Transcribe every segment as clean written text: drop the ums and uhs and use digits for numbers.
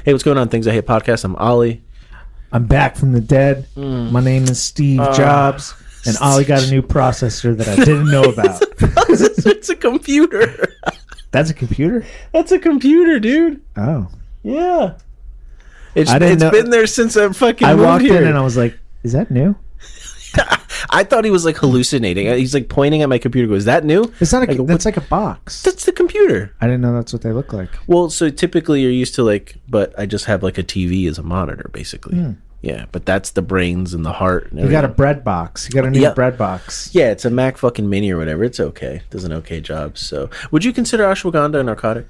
Hey, what's going on? Things I Hate podcast. I'm Ollie. I'm back from the dead. My name is Steve Jobs, and Ollie got a new processor that I didn't know about. It's a computer. That's a computer? That's a computer, dude. Oh. Yeah. It's know. been there since I fucking I moved walked here. in and I was like, is that new? I thought he was like hallucinating. He's like pointing at my computer. Goes, is that new? It's not that's like a box. That's the computer. I didn't know that's what they look like. Well, so typically you're used to like, but I just have like a TV as a monitor, basically. Yeah, but that's the brains and the heart. And you got a bread box. You got a new bread box. Yeah, it's a Mac fucking Mini or whatever. It's okay. It does an okay job. So, would you consider ashwagandha a narcotic?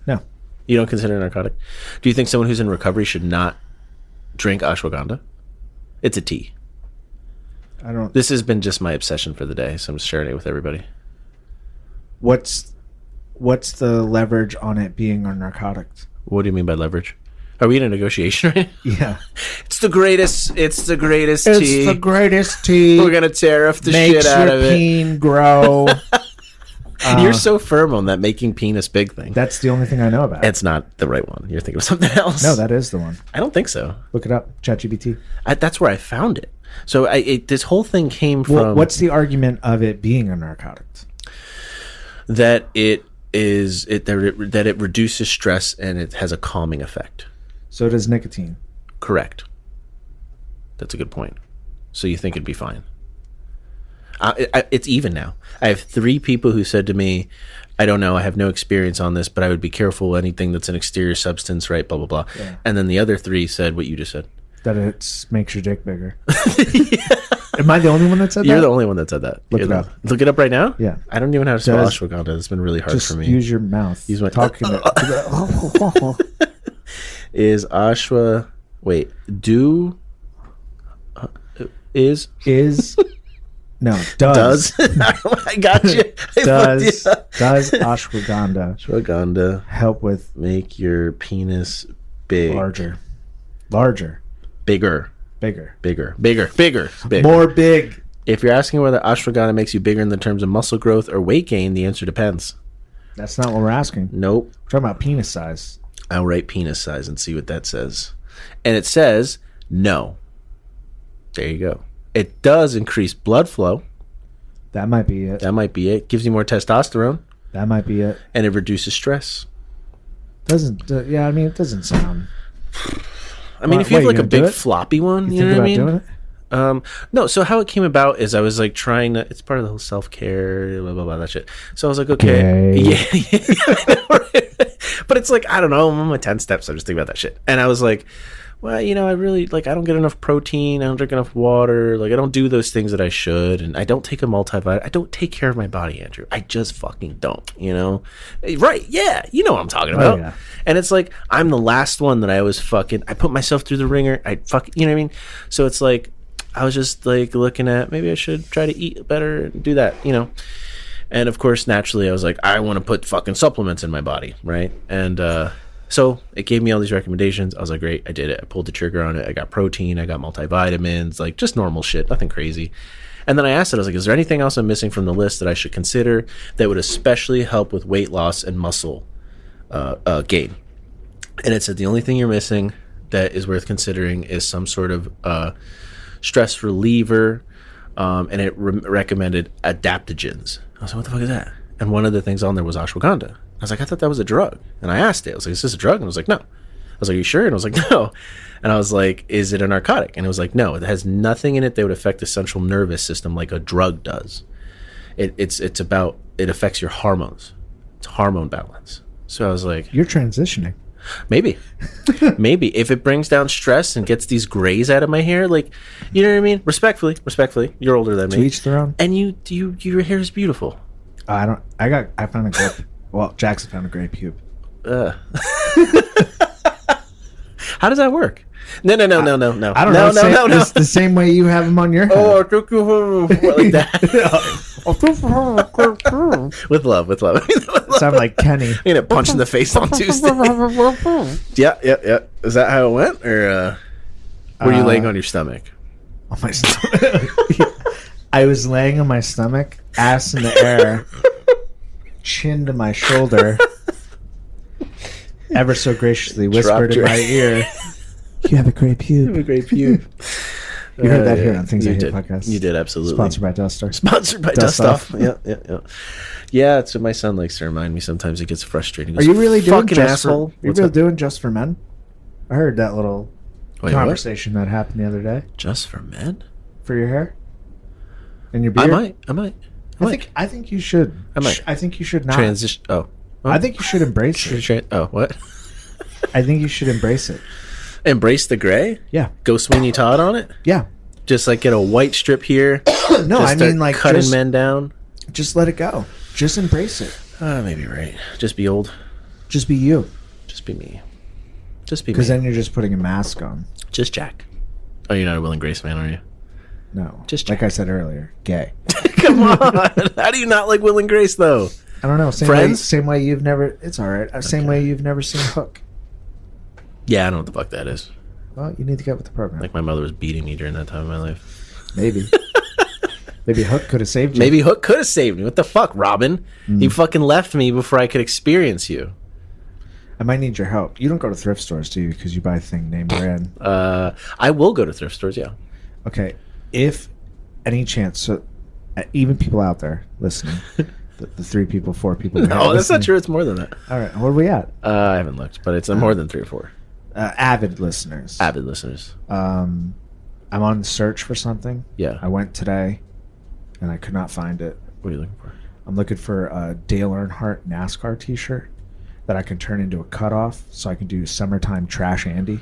No. You don't consider it a narcotic? Do you think someone who's in recovery should not drink ashwagandha? It's a tea. I don't. This has been just my obsession for the day, so I'm sharing it with everybody. What's the leverage on it being a narcotic? What do you mean by leverage? Are we in a negotiation right now? Yeah. It's the greatest tea. It's the greatest tea. We're going to tariff the shit out of it. Makes your peen grow. You're so firm on that making penis big thing. That's the only thing I know about. It's not the right one. You're thinking of something else. No, that is the one. I don't think so. Look it up. ChatGPT. That's where I found it. So this whole thing came from... Well, what's the argument of it being a narcotic? That it reduces stress and it has a calming effect. So does nicotine. Correct. That's a good point. So you think it'd be fine. It's even now. I have 3 people who said to me, I don't know, I have no experience on this, but I would be careful anything that's an exterior substance, right, blah, blah, blah. Yeah. And then the other 3 said what you just said. That it makes your dick bigger. Yeah. Am I the only one that said that? You're the only one that said that. Look it up. Look it up right now? Yeah. I don't even know how to spell ashwagandha. It's been really hard for me. Just use your mouth. Use my... Talking Is ashwa... Wait. Do... Is... No, does. I got you. Does ashwagandha help with make your penis big? Larger. Bigger. More big. If you're asking whether ashwagandha makes you bigger in the terms of muscle growth or weight gain, the answer depends. That's not what we're asking. Nope. We're talking about penis size. I'll write penis size and see what that says. And it says no. There you go. It does increase blood flow. That might be it. Gives you more testosterone. That might be it. And it reduces stress. It doesn't sound... I mean, if you have like a big floppy one, you know what I mean? Doing it? No, so how it came about is I was like trying to, it's part of the whole self-care, blah, blah, blah, that shit. So I was like, okay. Yeah. But it's like, I don't know, I'm on my 10 steps. I'm just thinking about that shit. And I was like, well, I really, I don't get enough protein. I don't drink enough water. I don't do those things that I should. And I don't take a multivitamin. I don't take care of my body, Andrew. I just fucking don't, Right, yeah. You know what I'm talking about. Oh, yeah. And it's like, I'm the last one that I always I put myself through the ringer. You know what I mean? So it's like, I was just looking at, maybe I should try to eat better and do that, And of course, naturally, I was like, I want to put fucking supplements in my body, right? And, so it gave me all these recommendations. I was like, great, I did it. I pulled the trigger on it. I got protein. I got multivitamins, just normal shit, nothing crazy. And then I asked it, I was like, is there anything else I'm missing from the list that I should consider that would especially help with weight loss and muscle gain? And it said the only thing you're missing that is worth considering is some sort of stress reliever. And it recommended adaptogens. I was like, what the fuck is that? And one of the things on there was ashwagandha. I was like, I thought that was a drug. And I asked it. I was like, is this a drug? And I was like, no. I was like, are you sure? And I was like, no. And I was like, is it a narcotic? And it was like, no. It has nothing in it that would affect the central nervous system like a drug does. It affects your hormones. It's hormone balance. So I was like... You're transitioning. Maybe. Maybe. If it brings down stress and gets these grays out of my hair, you know what I mean? Respectfully. You're older than me. To each their own. And your hair is beautiful. I found a great... Well, Jackson found a great pube. How does that work? No. I don't know. No. It's the same way you have them on your head. Oh, like that. with love. Sound like Kenny. You know, punch in the face on Tuesday. Yeah. Is that how it went, or were you laying on your stomach? On my stomach. I was laying on my stomach, ass in the air, chin to my shoulder, ever so graciously whispered Dropped in your- my ear, "You have a great pube." a great pube. You heard that here on Things I You Hate did. podcast. You did, absolutely. Sponsored by Dustar. Sponsored by Dust Dust Off. Yeah. Yeah, it's what my son likes to remind me. Sometimes it gets frustrating. Are you really doing fucking just asshole? for? Are you What's really up? doing just for men? I heard that little Wait, what? conversation that happened the other day Just for men? for your hair and your I beard. might. I think you should. I might. I think you should not. Transition. Oh. I think you should embrace it. Oh, what? I think you should embrace it. Embrace the gray? Yeah. Go Sweeney Todd on it? Yeah. Just like get a white strip here. No, just I start mean like cutting just, men down. just let it go. Just embrace it. Maybe right. Just be old. Just be you. Just be me. Just be me. Because then you're just putting a mask on. Just Jack. Oh, you're not a Will and Grace fan, are you? No. Just like I said earlier, gay. Come on. How do you not like Will and Grace, though? I don't know. Friends? Same way you've never. It's all right. Same way you've never seen Hook. Yeah, I don't know what the fuck that is. Well, you need to get with the program. Like my mother was beating me during that time of my life. Maybe. Maybe Hook could have saved you. Maybe Hook could have saved me. What the fuck, Robin? He fucking left me before I could experience you. I might need your help. You don't go to thrift stores, do you? Because you buy a thing named brand. I will go to thrift stores, yeah. Okay. If any chance, so even people out there listening, the 3 people, 4 people. No, that's not true. It's more than that. All right. Where are we at? I haven't looked, but it's more than 3 or 4. Avid listeners. Avid listeners. I'm on the search for something. Yeah. I went today, and I could not find it. What are you looking for? I'm looking for a Dale Earnhardt NASCAR T-shirt that I can turn into a cutoff, so I can do summertime Trash Andy.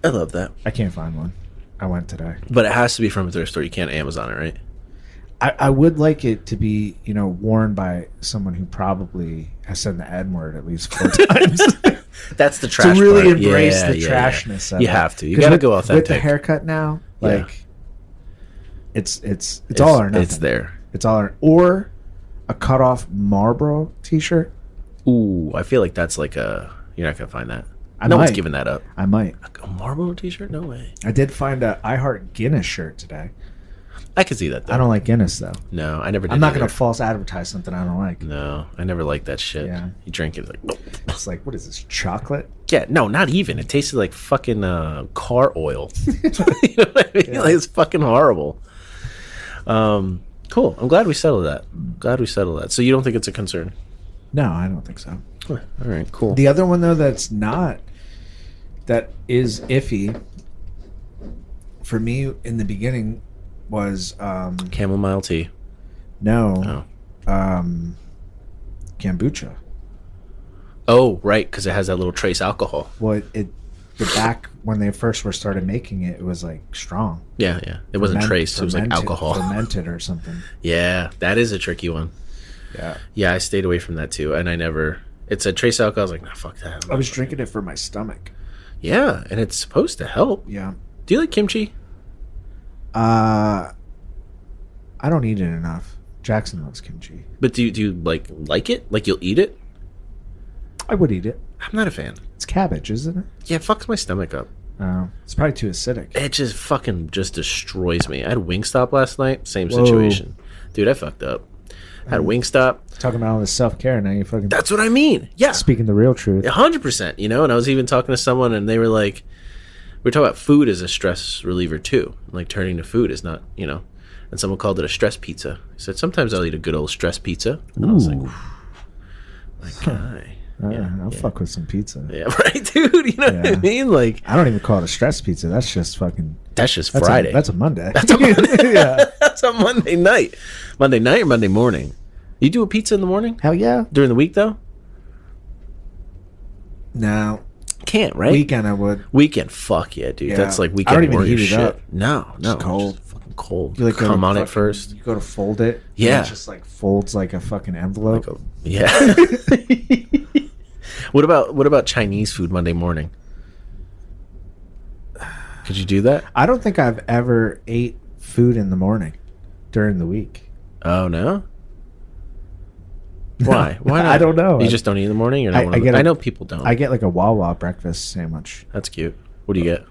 I love that. I can't find one. I went today. But it has to be from a thrift store. You can't Amazon it, right? I would like it to be, worn by someone who probably has said the N word at least 4 times. That's the trash to really part. embrace Yeah, the yeah, trashness yeah. of You it. have to. You 'Cause got to with- go authentic. With the haircut now, Yeah. it's all or nothing. It's there. It's all or a cut off Marlboro T-shirt. Ooh, I feel like that's like a... You're not going to find that. I No one's might. giving that up. I might. A Marlboro t-shirt? No way. I did find a I Heart Guinness shirt today. I could see that, though. I don't like Guinness though. No, I never did I'm not either. going to false advertise something I don't like. No, I never liked that shit. Yeah. You drink it, it's like... Nope. It's like, what is this, chocolate? Yeah, no, not even. It tasted like fucking car oil. You know what I mean? Yeah. Like, it's fucking horrible. Cool. I'm glad we settled that. So you don't think it's a concern? No, I don't think so. All right, cool. The other one though that is iffy for me in the beginning was Chamomile tea. no Oh. kombucha. Oh, right, because it has that little trace alcohol. Well, the back when they first were started making it, it was like strong. Yeah. It wasn't trace. It was like Fermented- alcohol. fermented or something. Yeah, that is a tricky one. Yeah, Yeah, I stayed away from that too, and I never... It said trace alcohol. I was like, nah, fuck that. I was drinking it for my stomach. Yeah, and it's supposed to help. Yeah. Do you like kimchi? I don't eat it enough. Jackson loves kimchi. But do you like it? Like you'll eat it? I would eat it. I'm not a fan. It's cabbage, isn't it? Yeah, it fucks my stomach up. It's probably too acidic. It just fucking just destroys me. I had Wingstop last night. Same Whoa. situation. Dude, I fucked up. I had Wingstop. Talking about all this self-care, now you fucking That's what I mean. Yeah. speaking the real truth. 100%, and I was even talking to someone and they were like, we were talking about food as a stress reliever too. Like turning to food is not, and someone called it a stress pizza. He said, sometimes I'll eat a good old stress pizza. And I was like, Ooh. guy. I'll fuck with some pizza. Yeah, right, dude. You know what I Yeah. mean? Like, I don't even call it a stress pizza. That's just fucking. that's just That's Friday. that's a Monday. That's a Monday. Yeah. That's a Monday night. Monday night or Monday morning? You do a pizza in the morning? Hell yeah. During the week, though? No. Can't, right? Weekend I would. Weekend, fuck yeah, dude. Yeah. That's like I weekend don't even warrior heat it shit. up. No, It's cold. Just fucking cold. You like go Come to on it fucking- first. You go to fold it. Yeah. And it just like folds like a fucking envelope. Yeah. What about Chinese food Monday morning? Could you do that? I don't think I've ever ate food in the morning during the week. Oh no. Why? Why not? I don't know. You just don't eat in the morning, or I know people don't. I get like a Wawa breakfast sandwich. That's cute. What do you get?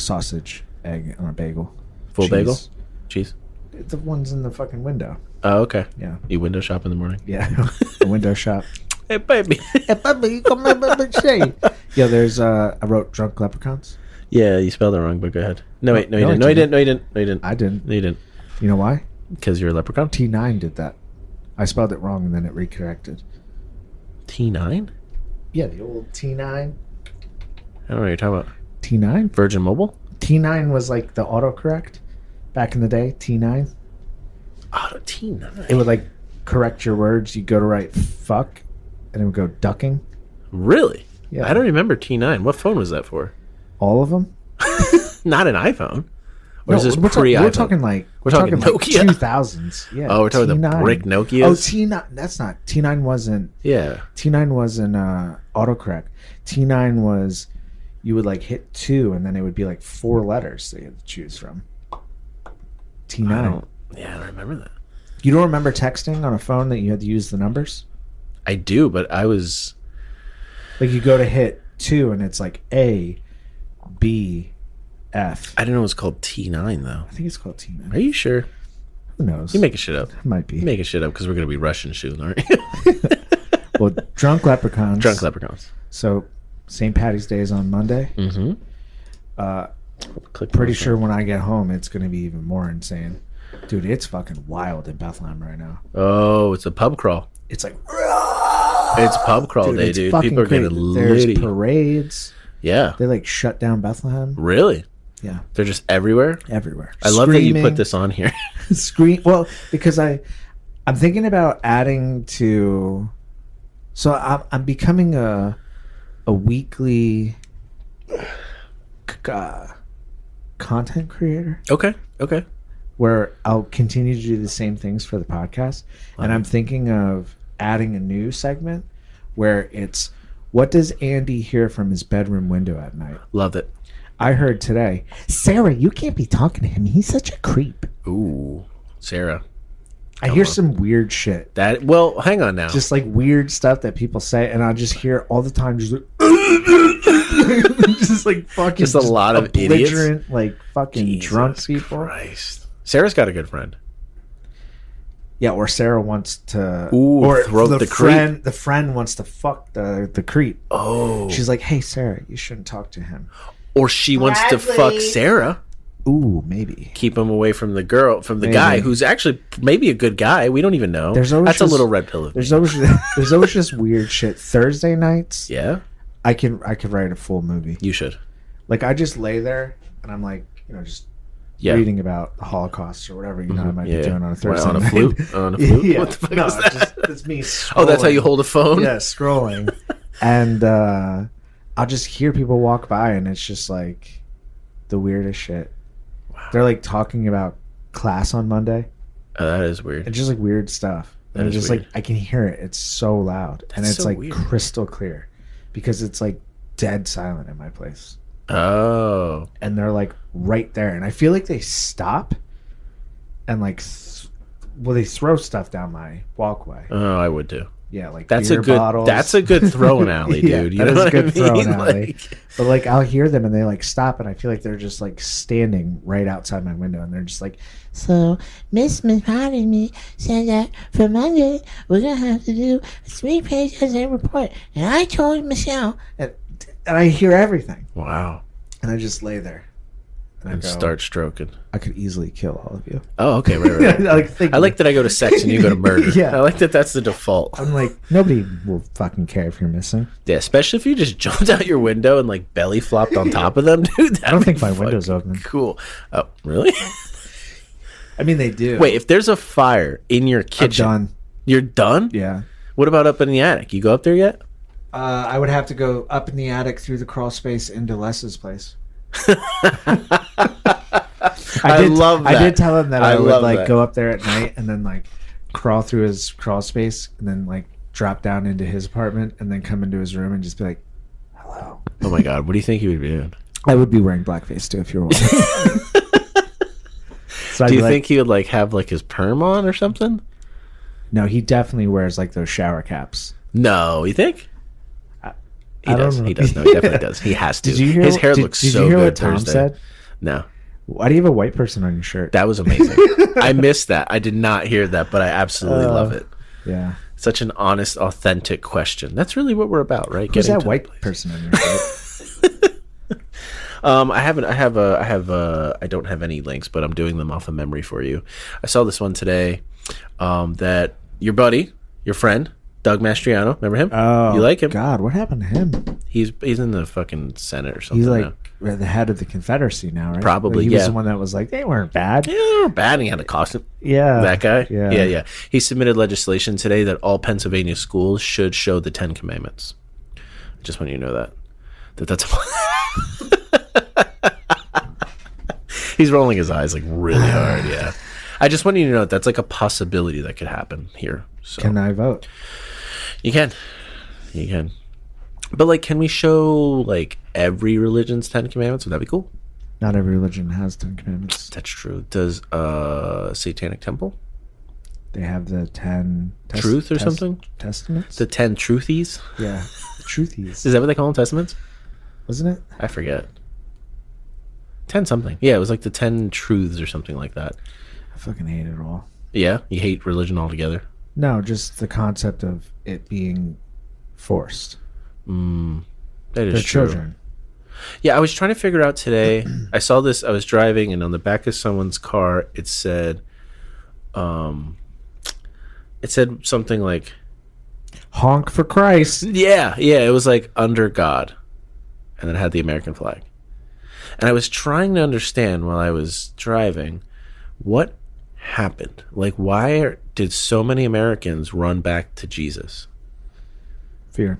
Sausage, egg, on a bagel. Full cheese. bagel? Cheese? The ones in the fucking window. Oh, okay. Yeah. You window shop in the morning? Yeah. The window shop. Hey, baby. Yeah, there's I wrote Drunk Leprechauns. Yeah, you spelled it wrong, but go ahead. No, wait, no, you No, didn't. I No, you didn't. didn't. No, you didn't. No, you didn't. I didn't. No, you didn't. You know why? Because you're a leprechaun? T9 did that. I spelled it wrong and then it recorrected. T9? Yeah, the old T9. I don't know what you're talking about. T9? Virgin Mobile? T9 was like the autocorrect back in the day. T9. Oh, T9. It would like correct your words. You go to write fuck and it would go ducking. Really? Yeah. I don't remember T9. What phone was that for? All of them? Not an iPhone. Or No, is this we're pre-iPhone? we're talking like We're talking like Nokia. 2000s. Yeah. Oh, we're talking the T9. brick Nokias? Oh, T9. That's not T9 wasn't Yeah. T9 wasn't autocorrect. T9 was you would like hit 2 and then it would be like 4 letters that you had to choose from. T9. I don't remember that. You don't remember texting on a phone that you had to use the numbers? I do, but I was... Like you go to hit 2 and it's like A, B, F. I didn't know it was called T9, though. I think it's called T9. Are you sure? Who knows? You making shit up. Might be. You making shit up because we're going to be Russian soon, aren't you? Well, Drunk Leprechauns. Drunk leprechauns. So, St. Patty's Day is on Monday. Click Pretty on sure when I get home, it's going to be even more insane. Dude, it's fucking wild in Bethlehem right now. Oh, it's a pub crawl. It's like... It's pub crawl day, it's dude. fucking People are getting crazy. litty. There's parades. Yeah. They like shut down Bethlehem. Really? Yeah, They're just everywhere? everywhere. I love that you put Screaming. this on here. Scream. Well, because I'm thinking about adding to. So I'm becoming a weekly content creator Okay. where I'll continue to do the same things for the podcast, and I'm thinking of adding a new segment where it's what does Andy hear from his bedroom window at night? Loved it. I heard today, Sarah, you can't be talking to him. He's such a creep. Ooh. Sarah. I hear some weird shit. Well, hang on now. Just like weird stuff that people say, and I just hear all the time, just like, just like fucking, Just a lot of idiots? belligerent, like fucking Jesus drunk people. Christ. Sarah's got a good friend. Yeah, or Sarah wants to, Ooh, or throat the the friend, the friend wants to fuck the creep. Oh. She's like, hey, Sarah, you shouldn't talk to him. Or she wants to fuck Sarah. Ooh, maybe. Keep him away from the girl, from the Maybe. guy who's actually maybe a good guy. We don't even know. There's always That's a just- little red pill of me. There's always just weird shit. Thursday nights, Yeah? I could write a full movie. You should. Like I just lay there and I'm like, just Yeah. reading about the Holocaust or whatever, I might Yeah. be doing on a What, Thursday on a night. flute? On a flute? Yeah. What the fuck No, is that? it's me scrolling. Oh, that's how you hold a phone? Yeah, scrolling. And I'll just hear people walk by and it's just like the weirdest shit. Wow. They're like talking about class on Monday. Oh, that is weird. It's just like weird stuff. That And it's is just weird. like I can hear it. It's so loud. And That's it's so like weird. crystal clear. Because it's like dead silent in my place. Oh. And they're like right there. And I feel like they stop and like they throw stuff down my walkway. Oh, I would too. Yeah, like That's beer a good. bottles. That's a good throwing alley, Yeah, dude. You that know is a what good I throwing mean? alley. Like, But like I'll hear them and they like stop and I feel like they're just like standing right outside my window and they're just like, so Miss Patty said that for Monday we're gonna have to do a 3-page essay report, and I told Michelle, and I hear everything, wow. and I just lay there And go, start stroking. I could easily kill all of you. Oh, okay, right. I like that I go to sex and you go to murder. Yeah. I like that that's the default. I'm like, nobody will fucking care if you're missing. Yeah, especially if you just jumped out your window and like belly flopped on top of them, dude. I don't think my window's open. Cool. Oh, really? I mean, they do. Wait, if there's a fire in your I'm kitchen, done. you're done? Yeah. What about up in the attic? You go up there yet? I would have to go up in the attic through the crawl space into Les's place. I love that. I did tell him that I would love like that. go up there at night and then like crawl through his crawl space and then like drop down into his apartment and then come into his room and just be like, hello. Oh my god, what do you think he would be doing? I would be wearing blackface too if you were wondering. So I'd Do you be like, think he would like have like his perm on or something? no, he definitely wears like those shower caps. No, you think? He I don't does. know. He does. No, he definitely does. He has to. Did you hear His hair did, looks did so you hear good what Tom Thursday. said? No, Why do you have a white person on your shirt? that was amazing. I missed that. I did not hear that, but I absolutely love it. Yeah. Such an honest, authentic question. That's really what we're about, right? Who's Getting that to white the place. person in your head? I don't have any links, but I'm doing them off of memory for you. I saw this one today, that your buddy, your friend, Doug Mastriano, remember him? Oh, you like him? God, what happened to him? He's in the fucking Senate or something. He's like now. the head of the Confederacy now, right? Probably, He was yeah. the one that was like, they weren't bad. Yeah, they were bad. And he had a costume. Yeah. That guy? Yeah. Yeah. He submitted legislation today that all Pennsylvania schools should show the 10 Commandments. I just want you to know that's he's rolling his eyes like really hard. Yeah. I just want you to know that's like a possibility that could happen here. So Can I vote? you can. But like, can we show like every religion's 10 Commandments? Would that be cool? Not every religion has 10 commandments. That's true. Does Satanic Temple? They have the 10 Truth or something? Testaments? The 10 Truthies? Yeah. The truthies. Is that what they call them? Testaments? Wasn't it? I forget. 10 something. Yeah, it was like the 10 truths or something like that. I fucking hate it all. Yeah? You hate religion altogether? No, just the concept of it being forced. That is They're true. children. Yeah, I was trying to figure out today. I saw this. I was driving, and on the back of someone's car, it said something like, Honk for Christ. yeah, it was like under God, and then it had the American flag. And I was trying to understand while I was driving what happened. Like, why did so many Americans run back to Jesus? Fear.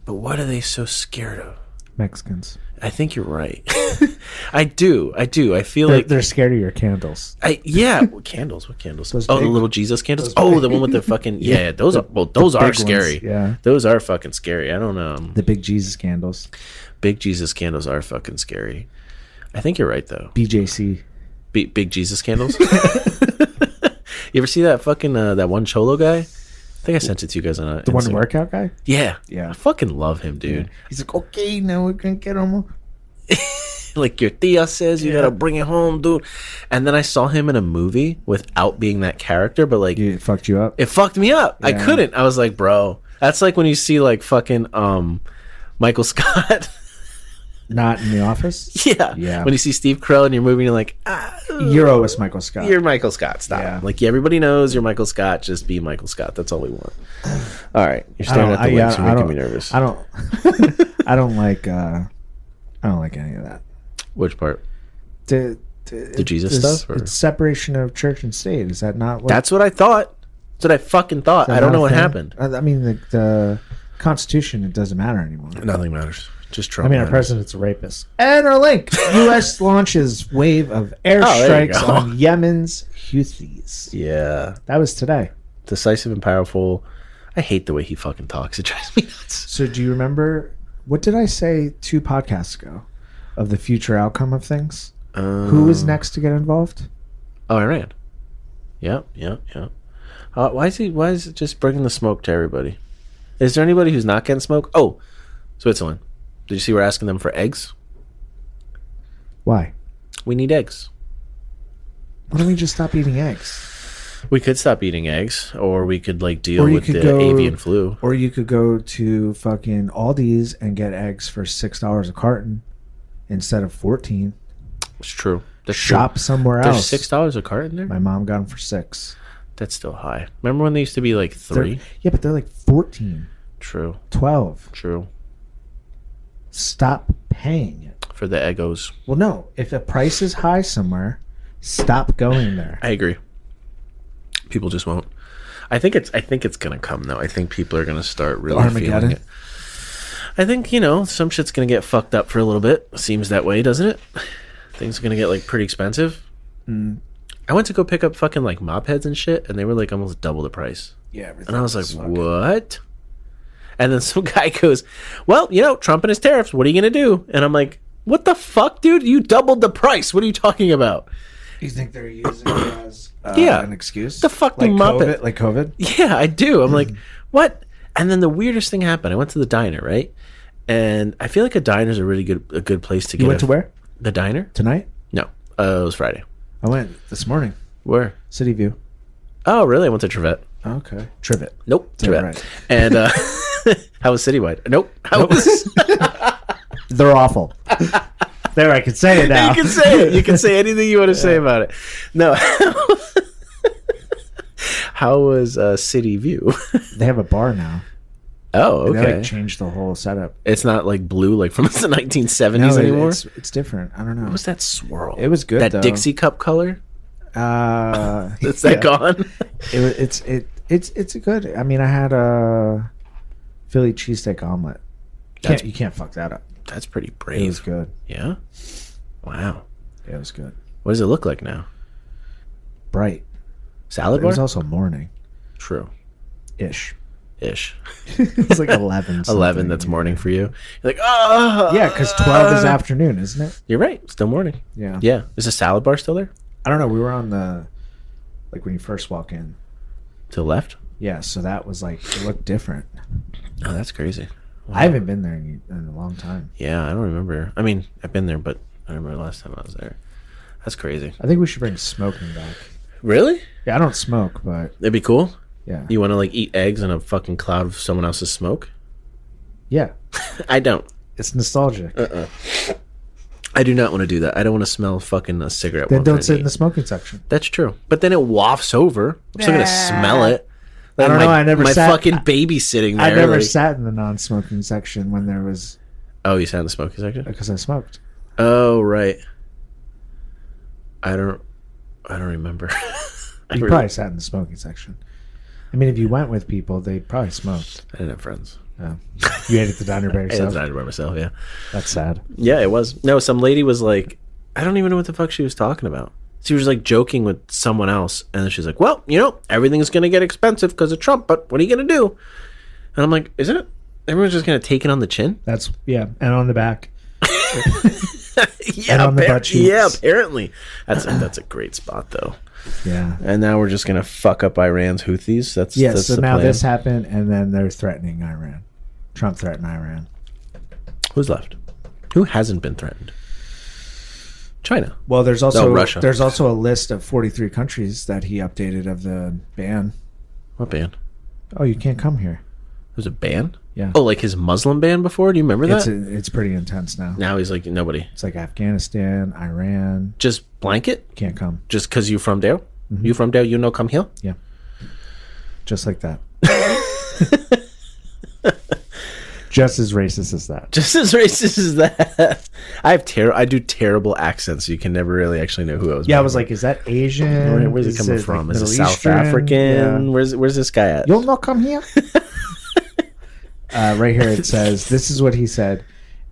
But what are they so scared of? Mexicans. I think you're right. I do. I feel They're, like they're scared of your candles. What candles? What candles? Those Oh, the big- little Jesus candles. those Oh, big- the one with the fucking Yeah, those the- are those the are big ones, scary. yeah. Those are fucking scary. I don't know. The big Jesus candles. Big Jesus candles are fucking scary. I think you're right though. BJC. Big Jesus candles. You ever see that fucking that one cholo guy? I think I sent it to you guys on The one Instagram. workout guy? Yeah, Yeah. I fucking love him, dude. He's like, okay, now we're going to get him. Like your tia says, you gotta bring it home, dude. And then I saw him in a movie without being that character, but like It fucked you up? it fucked me up. I Yeah. couldn't. I was like, bro, that's like when you see like fucking Michael Scott. Not in The Office? Yeah. Yeah. When you see Steve Carell in your movie, you're like, You're always Michael Scott. you're Michael Scott. Stop. Yeah. Like everybody knows you're Michael Scott. Just be Michael Scott. That's all we want. All right, you're staring at the links. You're making me nervous. I don't I don't like any of that. Which part? The Jesus stuff, or- It's separation of church and state. Is that not what That's what I thought. That's what I fucking thought. is that I don't not know a what thing? happened. I mean the Constitution, it doesn't matter anymore. Nothing matters. Just Trump. I mean, our matters. president's a rapist. And our link: U.S. launches wave of there you airstrikes go. on Yemen's Houthis. Yeah. That was today. Decisive and powerful. I hate the way he fucking talks. It drives me nuts. So, do you remember what did I say 2 podcasts ago of the future outcome of things? Who is next to get involved? Oh, Iran. Yep. Why is it just bringing the smoke to everybody? Is there anybody who's not getting smoke? Oh, Switzerland. Did you see we're asking them for eggs? Why? We need eggs. Why don't we just stop eating eggs? We could stop eating eggs, or we could like deal Or you with could the go- avian flu. Or you could go to fucking Aldi's and get eggs for $6 a carton instead of 14. It's true. That's Shop somewhere true. else. There's $6 a carton there. My mom got them for 6. That's still high. Remember when they used to be like 3? Yeah, but they're like 14, True. 12. True. Stop paying it. For the Eggos. Well, no. If the price is high somewhere, stop going there. I agree. People just won't. I think it's gonna come though. I think people are gonna start really feeling Armageddon. it. I think some shit's gonna get fucked up for a little bit. Seems that way, doesn't it? Things are gonna get like pretty expensive. I went to go pick up fucking like mop heads and shit, and they were like almost double the price. Yeah, And I was like, what? And then some guy goes, well, Trump and his tariffs, what are you going to do? And I'm like, what the fuck, dude? You doubled the price. What are you talking about? You think they're using it as Yeah. an excuse? The fuck like do mop COVID, it? Like COVID? Yeah, I do. I'm like, what? And then the weirdest thing happened. I went to the diner, right? And I feel like a diner is a good place to get. You went to where? The diner? Tonight? No, it was Friday. I went this morning. Where? City View. Oh, really? I went to Trevette. Okay. Trivet. Nope. Too bad. Right. And how was Citywide? Nope. How was... They're awful. There, I can say it now. You can say it. You can say anything you want to say about it. No. How was City View? They have a bar now. Oh, They okay. like changed the whole setup. It's not like blue like from the 1970s anymore? It's different. I don't know. What was that swirl? It was good, That though. Dixie cup color? Is that yeah. gone? It's a good. I mean, I had a Philly cheesesteak omelet. You can't fuck that up. That's pretty It brave. was good. Yeah? Wow. Yeah, it was good. What does it look like now? Bright. Salad It bar? was also morning True. ish. Ish. It was like 11. 11, that's morning for you. You're like, oh! Yeah, because 12 is afternoon, isn't it? You're right. Still morning. Yeah. Yeah. Is the salad bar still there? I don't know. We were on like when you first walk in. To the left? Yeah, so that was like, it looked different. Oh, that's crazy. I haven't been there in a long time. Yeah, I don't remember. I mean, I've been there, but I don't remember the last time I was there. That's crazy. I think we should bring smoking back. Really? Yeah, I don't smoke, but It'd be cool. yeah. You want to like eat eggs in a fucking cloud of someone else's smoke? Yeah. I don't. It's nostalgic. I do not want to do that. I don't want to smell fucking a cigarette. Then while I'm don't trying sit to in the eat. smoking section. That's true. But then it wafts over. I'm still gonna smell it. I don't know. I never my sat. fucking baby sitting there. I never like- sat in the non-smoking section when there was Oh, you sat in the smoking section? because I smoked. Oh, right. I don't remember. You probably sat in the smoking section. I mean, if you went with people, they probably smoked. I didn't have friends. Oh. You ate at the diner by I yourself. decided by myself. Yeah. That's sad. Yeah, it was. No, some lady was like, I don't even know what the fuck she was talking about. She was like joking with someone else, and then she's like, "Well, you know, everything's gonna get expensive because of Trump, but what are you gonna do?" And I'm like, "Isn't it? Everyone's just gonna take it on the chin." That's and on the back. Yeah, And on the butt cheeks. yeah. Apparently, that's a great spot though. Yeah. And now we're just gonna fuck up Iran's Houthis. That's So the now plan. this happened, and then they're threatening Iran. Trump threatened Iran. Who's left? Who hasn't been threatened? China. Well, there's also Russia. There's also a list of 43 countries that he updated of the ban. What ban? Oh, you can't come here. There's a ban? Yeah. Oh, like his Muslim ban before? Do you remember that? It's pretty intense now. Now he's like, nobody. It's like Afghanistan, Iran. Just blanket? Can't come. Just because you from there? Mm-hmm. You from there, you know, come here? Yeah. Just like that. Just as racist as that. Just as racist as that. I do terrible accents, so you can never really actually know who I was. Yeah, I talking was like, is that Asian? where's it coming from? like Is it Middle South Eastern? African? Yeah. Where's this guy at? You'll not come here? Right here it says, this is what he said.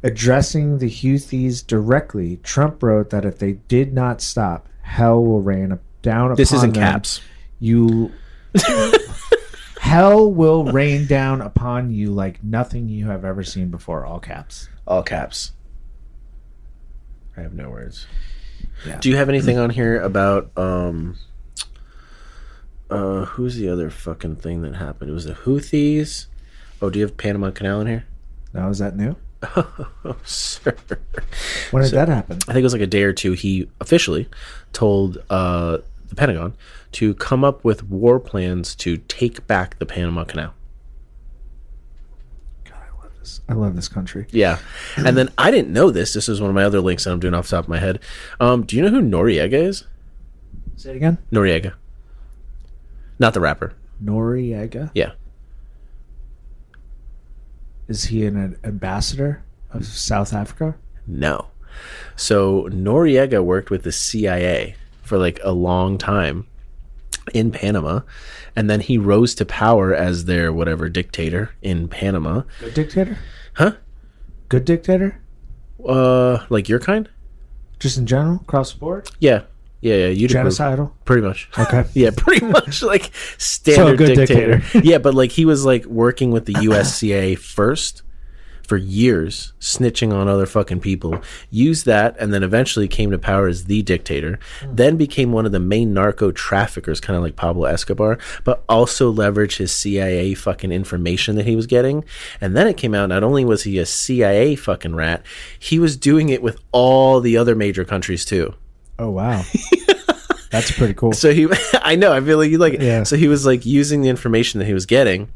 Addressing the Houthis directly, Trump wrote that if they did not stop, hell will rain down upon them. This is in caps. Hell will rain down upon you like nothing you have ever seen before. All caps. All caps. I have no words. Yeah. Do you have anything on here about who's the other fucking thing that happened? It was the Houthis. Oh, do you have Panama Canal in here? Now, is that new? Oh, sir. When did that happen? I think it was like a day or two. He officially told the Pentagon to come up with war plans to take back the Panama Canal. God, I love this country. Yeah. And then I didn't know this. This is one of my other links that I'm doing off the top of my head. Do you know who Noriega is? Say it again. Noriega. Not the rapper. Noriega. Yeah. Is he an ambassador of South Africa? No. So Noriega worked with the CIA for like a long time in Panama, and then he rose to power as their whatever dictator in Panama. Good dictator? Huh? Good dictator? Like your kind? Just in general, across the board? Yeah. You'd approve. Genocidal? Pretty much. Okay. Yeah, pretty much like standard good dictator. dictator. Yeah, but like he was like working with the USCA first for years, snitching on other fucking people, used that, and then eventually came to power as the dictator, then became one of the main narco traffickers, kind of like Pablo Escobar, but also leveraged his CIA fucking information that he was getting. And then it came out, not only was he a CIA fucking rat, he was doing it with all the other major countries too. Oh, wow. That's pretty cool. So he, I know, I feel like you like it. Yeah. So he was like using the information that he was getting,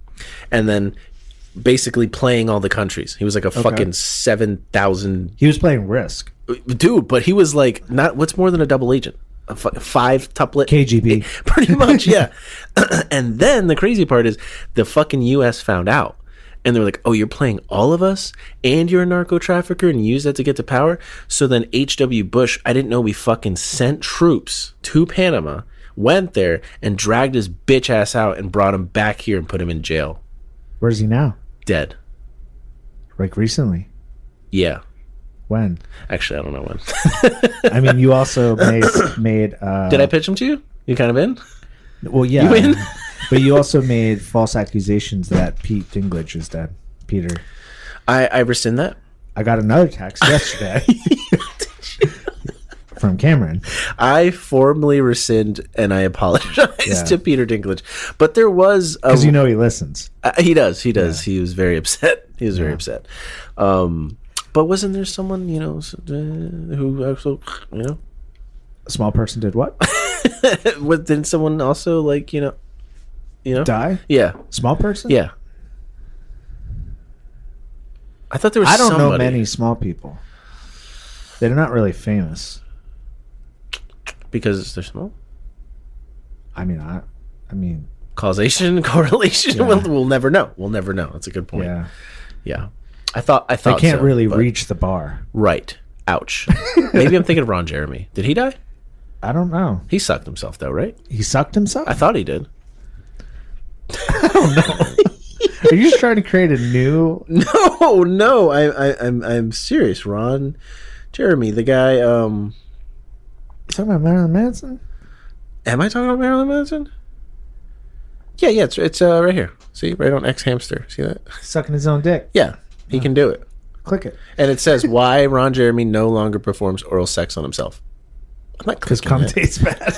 and then basically playing all the countries. He was like a fucking 7,000 He was playing Risk. dude, but he was like not. What's more than a double agent? A five tuplet KGB. pretty much, yeah. And then the crazy part is the fucking U.S. found out. And they were like, oh, you're playing all of us and you're a narco trafficker and use that to get to power? So then H.W. Bush, I didn't know we fucking sent troops to Panama, went there and dragged his bitch ass out and brought him back here and put him in jail. Where's he now? Dead. Like recently? Yeah. When? Actually, I don't know when. I mean, you also made Did I pitch him to you? You kind of in? well, yeah. You in? But you also made false accusations that Pete Dinklage is dead. Peter. I rescind that. I got another text yesterday from Cameron. I formally rescind and I apologize to Peter Dinklage. But there was because you know he listens. He does. He was very upset. He was very upset. But wasn't there someone who also A small person did what? didn't someone also Die? Yeah. Small person? Yeah. I thought there was I don't know somebody. many small people. They're not really famous. Because they're small? I mean, Causation, correlation. Yeah. We'll never know. We'll never know. That's a good point. yeah. Yeah. I thought They can't so, really but- reach the bar. Right. Ouch. Maybe I'm thinking of Ron Jeremy. Did he die? I don't know. He sucked himself though, right? He sucked himself? I thought he did. Are you just trying to create a new... No. I'm serious. Ron Jeremy, the guy. You talking about Marilyn Manson? Am I talking about Marilyn Manson? Yeah. It's right here. See, right on X Hamster. See that? Sucking his own dick. Yeah, he can do it. Click it. And it says why Ron Jeremy no longer performs oral sex on himself. I'm not Because clicking cum that. tastes bad.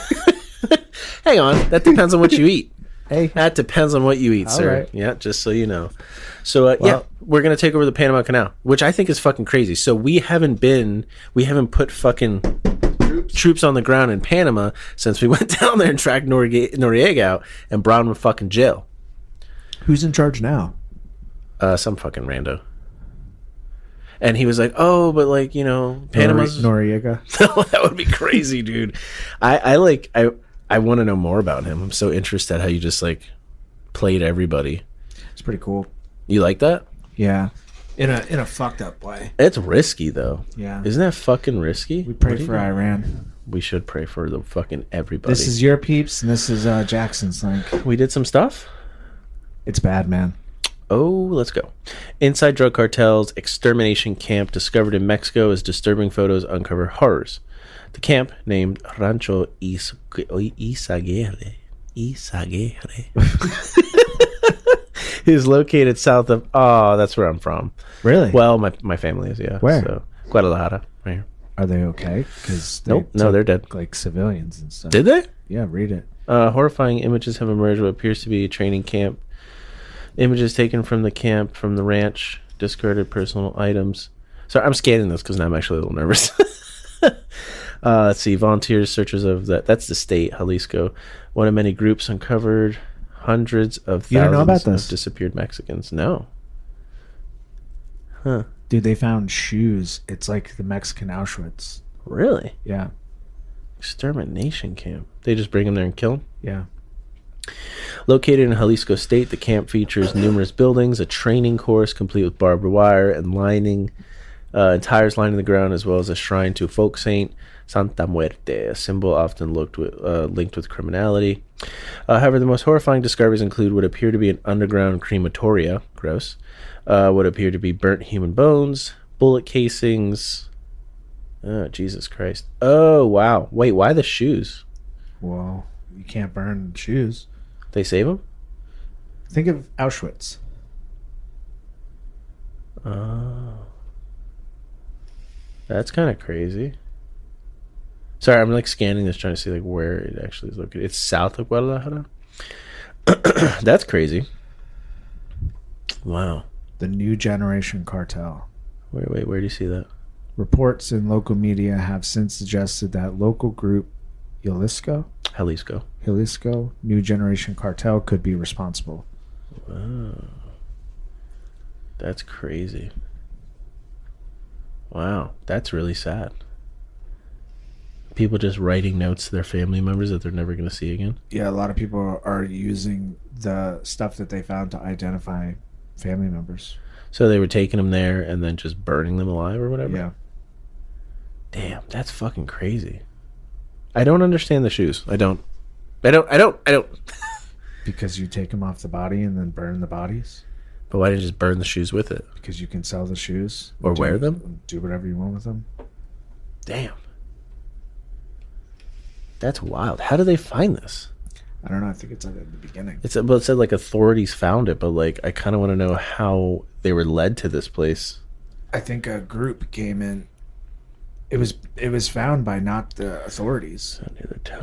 Hang on, that depends on what you eat. Hey. That depends on what you eat, All sir. right. Yeah, just so you know. So yeah, Well- we're gonna take over the Panama Canal, which I think is fucking crazy. So we haven't put fucking troops on the ground in Panama since we went down there and tracked Noriega out and brought him to fucking jail. Who's in charge now? Some fucking rando. And he was like, "Oh, but Panama's Noriega. No, that would be crazy, dude. I want to know more about him. I'm so interested how you just played everybody. It's pretty cool. You like that? Yeah. In a fucked up way. It's risky though. Yeah. Isn't that fucking risky? We pray What do for you- Iran. We should pray for the fucking everybody. This is your peeps, and this is Jackson's link. We did some stuff. It's bad, man. Oh, let's go. Inside drug cartels, extermination camp discovered in Mexico as disturbing photos uncover horrors. The camp, named Rancho Isaguirre, is located south of... Oh, that's where I'm from. Really? Well, my family is, yeah. Where? So, Guadalajara, right here. Are they okay? Because Nope, no, they're dead. Like civilians and stuff. Did they? Yeah, read it. Horrifying images have emerged what appears to be a training camp. Images taken from the camp, from the ranch, discarded personal items. Sorry, I'm scanning this because now I'm actually a little nervous. Let's see. Volunteers, searchers of that. That's the state, Jalisco. One of many groups uncovered hundreds of You don't know about thousands this? of disappeared Mexicans. No. Huh. Dude, they found shoes. It's like the Mexican Auschwitz. Really? Yeah. Extermination camp. They just bring them there and kill them? Yeah. Located in Jalisco State, the camp features numerous buildings, a training course complete with barbed wire and tires lining the ground, as well as a shrine to folk saint Santa Muerte, a symbol often linked with criminality. However, the most horrifying discoveries include what appear to be an underground crematoria, gross, what appear to be burnt human bones, bullet casings. Oh, Jesus Christ. Oh, wow. Wait, why the shoes? Well, you can't burn shoes. They save them? Think of Auschwitz. Oh. That's kind of crazy. Sorry, I'm scanning this trying to see where it actually is located. It's south of Guadalajara. That's crazy. Wow. The New Generation Cartel. Where do you see that? Reports in local media have since suggested that local group Jalisco New Generation Cartel could be responsible. Wow. That's crazy. Wow, that's really sad. People just writing notes to their family members that they're never going to see again. Yeah, a lot of people are using the stuff that they found to identify family members. So they were taking them there and then just burning them alive or whatever? Yeah. Damn, that's fucking crazy. I don't understand the shoes. I don't. Because you take them off the body and then burn the bodies? But why didn't you just burn the shoes with it? Because you can sell the shoes. Or wear them? Do whatever you want with them. Damn. That's wild. How do they find this? I don't know. I think it's at the beginning. It said like authorities found it, but like I kind of want to know how they were led to this place. I think a group came in. It was found by not the authorities.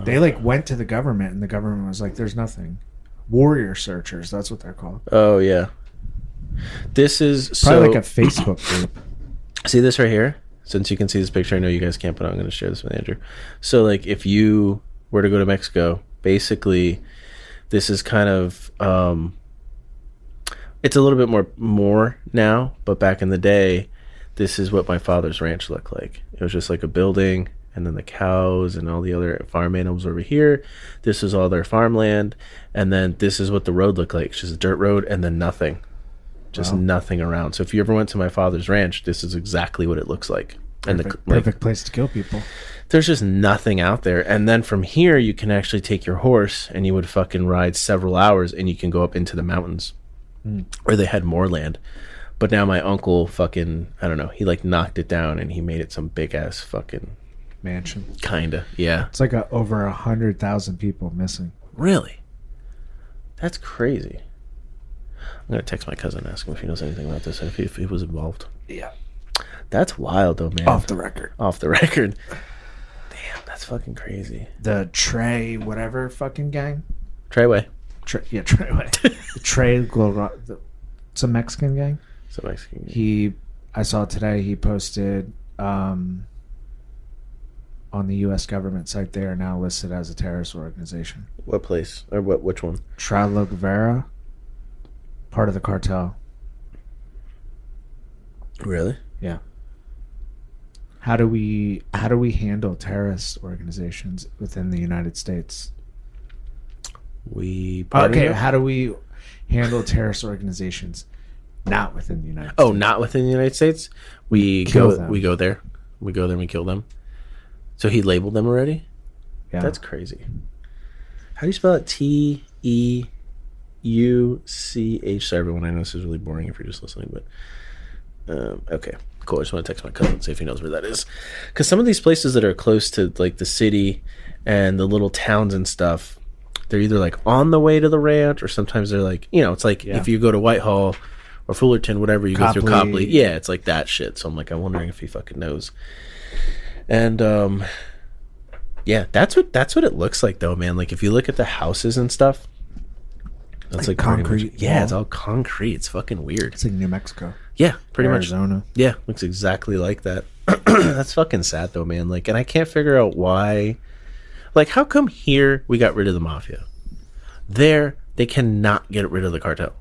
They like went to the government, and the government was like, "There's nothing." Warrior searchers. That's what they're called. Oh yeah. This is probably like a Facebook group. See this right here? Since you can see this picture, I know you guys can't, but I'm going to share this with Andrew. So, like, if you were to go to Mexico, basically, this is kind of, it's a little bit more now, but back in the day, this is what my father's ranch looked like. It was just like a building, and then the cows and all the other farm animals over here. This is all their farmland, and then this is what the road looked like. It's just a dirt road, and then nothing. Just nothing around. So if you ever went to my father's ranch, this is exactly what it looks like. Perfect place to kill people. There's just nothing out there. And then from here, you can actually take your horse and you would fucking ride several hours and you can go up into the mountains where they had more land. But now my uncle fucking, I don't know, he like knocked it down and he made it some big ass fucking mansion. Kinda, yeah. It's like over 100,000 people missing. Really? That's crazy. I'm going to text my cousin and ask him if he knows anything about this, if he was involved. Yeah. That's wild, though, man. Off the record. Damn, that's fucking crazy. The Trey whatever fucking gang? Treyway. Treyway. It's a Mexican gang? It's a Mexican gang. I saw today he posted on the U.S. government site they are now listed as a terrorist organization. What place? Or which one? Trala Guevara. Part of the cartel. Really? Yeah. How do we handle terrorist organizations within the United States? How do we handle terrorist organizations not within the United States? Oh, not within the United States? We go there. We go there and we kill them. So he labeled them already? Yeah. That's crazy. How do you spell it? Teuch. Sorry, everyone. I know this is really boring if you're just listening, but okay, cool. I just want to text my cousin and see if he knows where that is, because some of these places that are close to like the city and the little towns and stuff, they're either like on the way to the ranch, or sometimes they're like, it's like if you go to Whitehall or Fullerton, whatever, you go through Copley. Yeah, it's like that shit. So I'm like, I'm wondering if he fucking knows. And yeah, that's what it looks like though, man. Like if you look at the houses and stuff. That's like concrete. Yeah, it's all concrete. It's fucking weird. It's like New Mexico. Yeah, pretty much. Arizona. Yeah, looks exactly like that. That's fucking sad though, man. Like, and I can't figure out why. Like, how come here we got rid of the mafia? There, they cannot get rid of the cartel.